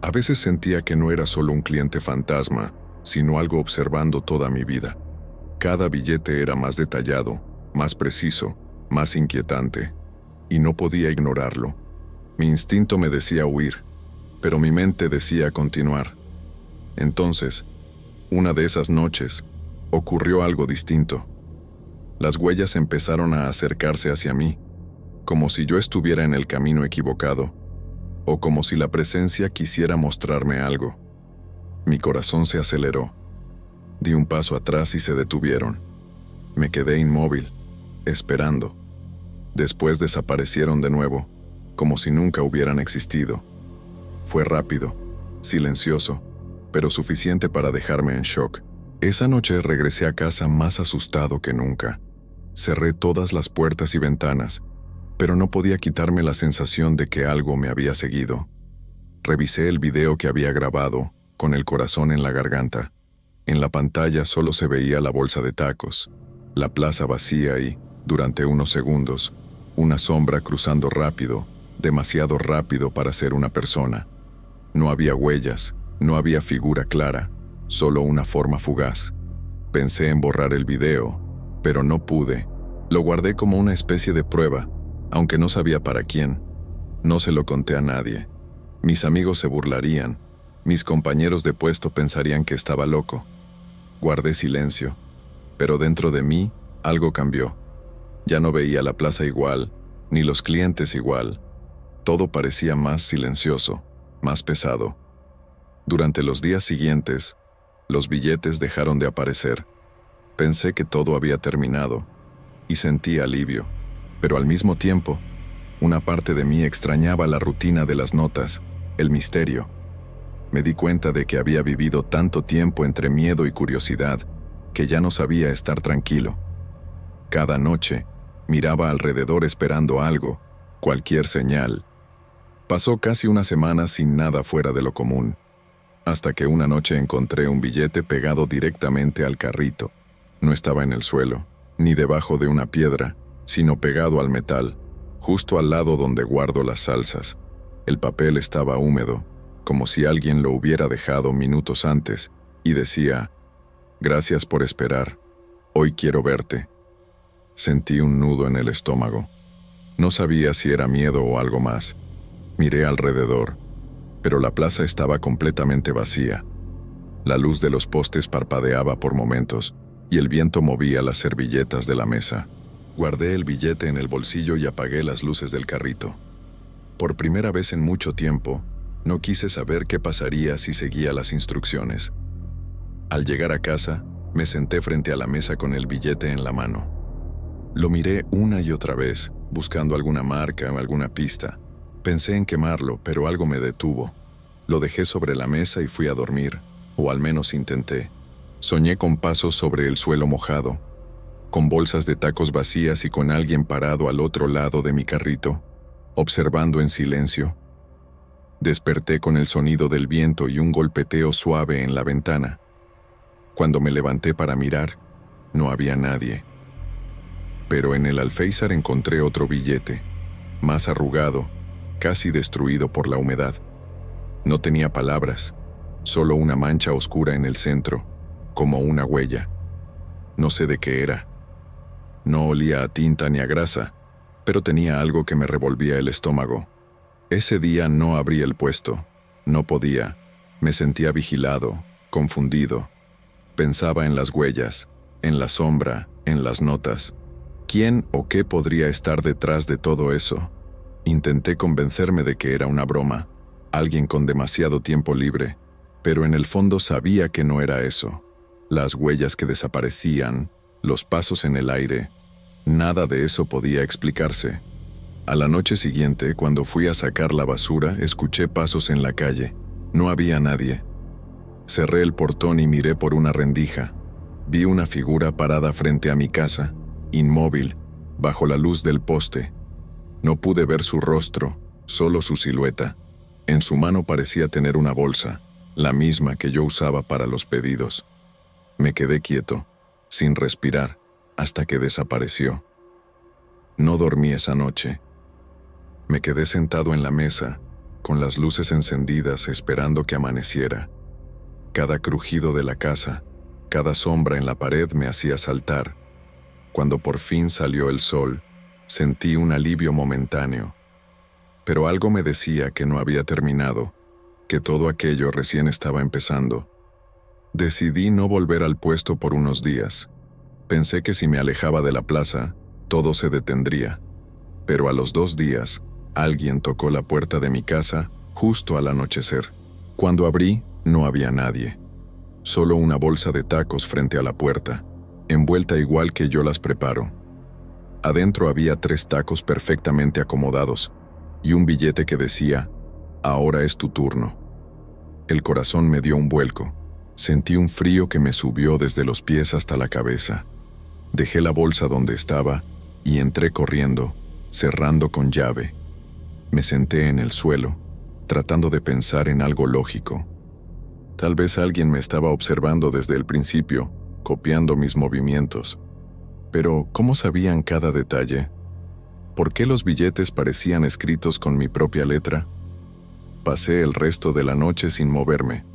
A veces sentía que no era solo un cliente fantasma, sino algo observando toda mi vida. Cada billete era más detallado, más preciso, más inquietante, y no podía ignorarlo. Mi instinto me decía huir, pero mi mente decía continuar. Entonces, una de esas noches, ocurrió algo distinto. Las huellas empezaron a acercarse hacia mí, como si yo estuviera en el camino equivocado, o como si la presencia quisiera mostrarme algo. Mi corazón se aceleró. Di un paso atrás y se detuvieron. Me quedé inmóvil, esperando. Después desaparecieron de nuevo, como si nunca hubieran existido. Fue rápido, silencioso, pero suficiente para dejarme en shock. Esa noche regresé a casa más asustado que nunca. Cerré todas las puertas y ventanas, pero no podía quitarme la sensación de que algo me había seguido. Revisé el video que había grabado, con el corazón en la garganta. En la pantalla solo se veía la bolsa de tacos, la plaza vacía y, durante unos segundos, una sombra cruzando rápido, demasiado rápido para ser una persona. No había huellas, no había figura clara, solo una forma fugaz. Pensé en borrar el video, pero no pude. Lo guardé como una especie de prueba, aunque no sabía para quién. No se lo conté a nadie. Mis amigos se burlarían, mis compañeros de puesto pensarían que estaba loco. Guardé silencio, pero dentro de mí algo cambió. Ya no veía la plaza igual, ni los clientes igual. Todo parecía más silencioso, más pesado. Durante los días siguientes, los billetes dejaron de aparecer. Pensé que todo había terminado, y sentí alivio, pero al mismo tiempo, una parte de mí extrañaba la rutina de las notas, el misterio. Me di cuenta de que había vivido tanto tiempo entre miedo y curiosidad, que ya no sabía estar tranquilo. Cada noche, miraba alrededor esperando algo, cualquier señal. Pasó casi una semana sin nada fuera de lo común, hasta que una noche encontré un billete pegado directamente al carrito. No estaba en el suelo, ni debajo de una piedra, sino pegado al metal, justo al lado donde guardo las salsas. El papel estaba húmedo, como si alguien lo hubiera dejado minutos antes, y decía: «Gracias por esperar. Hoy quiero verte». Sentí un nudo en el estómago. No sabía si era miedo o algo más. Miré alrededor, pero la plaza estaba completamente vacía. La luz de los postes parpadeaba por momentos, y el viento movía las servilletas de la mesa. Guardé el billete en el bolsillo y apagué las luces del carrito. Por primera vez en mucho tiempo, no quise saber qué pasaría si seguía las instrucciones. Al llegar a casa, me senté frente a la mesa con el billete en la mano. Lo miré una y otra vez, buscando alguna marca o alguna pista. Pensé en quemarlo, pero algo me detuvo. Lo dejé sobre la mesa y fui a dormir, o al menos intenté. Soñé con pasos sobre el suelo mojado, con bolsas de tacos vacías y con alguien parado al otro lado de mi carrito, observando en silencio. Desperté con el sonido del viento y un golpeteo suave en la ventana. Cuando me levanté para mirar, no había nadie. Pero en el alféizar encontré otro billete, más arrugado, casi destruido por la humedad. No tenía palabras, solo una mancha oscura en el centro, como una huella. No sé de qué era. No olía a tinta ni a grasa, pero tenía algo que me revolvía el estómago. Ese día no abrí el puesto. No podía. Me sentía vigilado, confundido. Pensaba en las huellas, en la sombra, en las notas. ¿Quién o qué podría estar detrás de todo eso? Intenté convencerme de que era una broma, alguien con demasiado tiempo libre, pero en el fondo sabía que no era eso. Las huellas que desaparecían, los pasos en el aire, nada de eso podía explicarse. A la noche siguiente, cuando fui a sacar la basura, escuché pasos en la calle. No había nadie. Cerré el portón y miré por una rendija. Vi una figura parada frente a mi casa, inmóvil, bajo la luz del poste. No pude ver su rostro, solo su silueta. En su mano parecía tener una bolsa, la misma que yo usaba para los pedidos. Me quedé quieto, sin respirar, hasta que desapareció. No dormí esa noche. Me quedé sentado en la mesa, con las luces encendidas esperando que amaneciera. Cada crujido de la casa, cada sombra en la pared me hacía saltar. Cuando por fin salió el sol, sentí un alivio momentáneo. Pero algo me decía que no había terminado, que todo aquello recién estaba empezando. Decidí no volver al puesto por unos días. Pensé que si me alejaba de la plaza, todo se detendría. Pero a los 2 días, alguien tocó la puerta de mi casa justo al anochecer. Cuando abrí, no había nadie. Solo una bolsa de tacos frente a la puerta, envuelta igual que yo las preparo. Adentro había 3 tacos perfectamente acomodados y un billete que decía, «Ahora es tu turno». El corazón me dio un vuelco. Sentí un frío que me subió desde los pies hasta la cabeza. Dejé la bolsa donde estaba y entré corriendo, cerrando con llave. Me senté en el suelo, tratando de pensar en algo lógico. Tal vez alguien me estaba observando desde el principio, copiando mis movimientos. Pero, ¿cómo sabían cada detalle? ¿Por qué los billetes parecían escritos con mi propia letra? Pasé el resto de la noche sin moverme.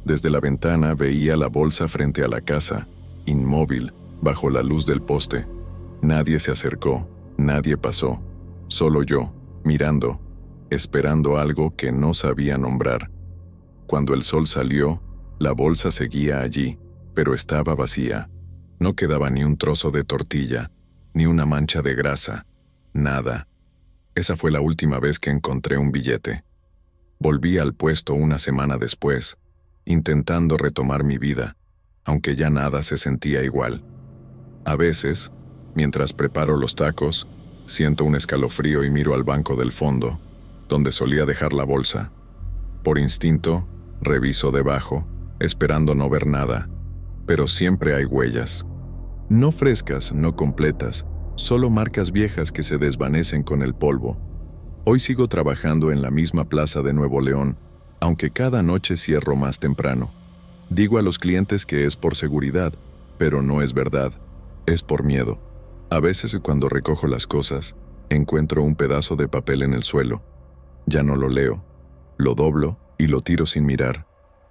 Desde la ventana veía la bolsa frente a la casa, inmóvil, bajo la luz del poste. Nadie se acercó, nadie pasó, solo yo, mirando, esperando algo que no sabía nombrar. Cuando el sol salió, la bolsa seguía allí, pero estaba vacía. No quedaba ni un trozo de tortilla, ni una mancha de grasa, nada. Esa fue la última vez que encontré un billete. Volví al puesto una semana después, intentando retomar mi vida, aunque ya nada se sentía igual. A veces, mientras preparo los tacos, siento un escalofrío y miro al banco del fondo, donde solía dejar la bolsa. Por instinto, reviso debajo, esperando no ver nada, pero siempre hay huellas. No frescas, no completas, solo marcas viejas que se desvanecen con el polvo. Hoy sigo trabajando en la misma plaza de Nuevo León, aunque cada noche cierro más temprano. Digo a los clientes que es por seguridad, pero no es verdad, es por miedo. A veces cuando recojo las cosas, encuentro un pedazo de papel en el suelo. Ya no lo leo, lo doblo y lo tiro sin mirar,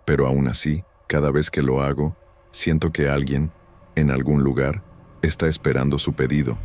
pero aún así, cada vez que lo hago, siento que alguien, en algún lugar, está esperando su pedido.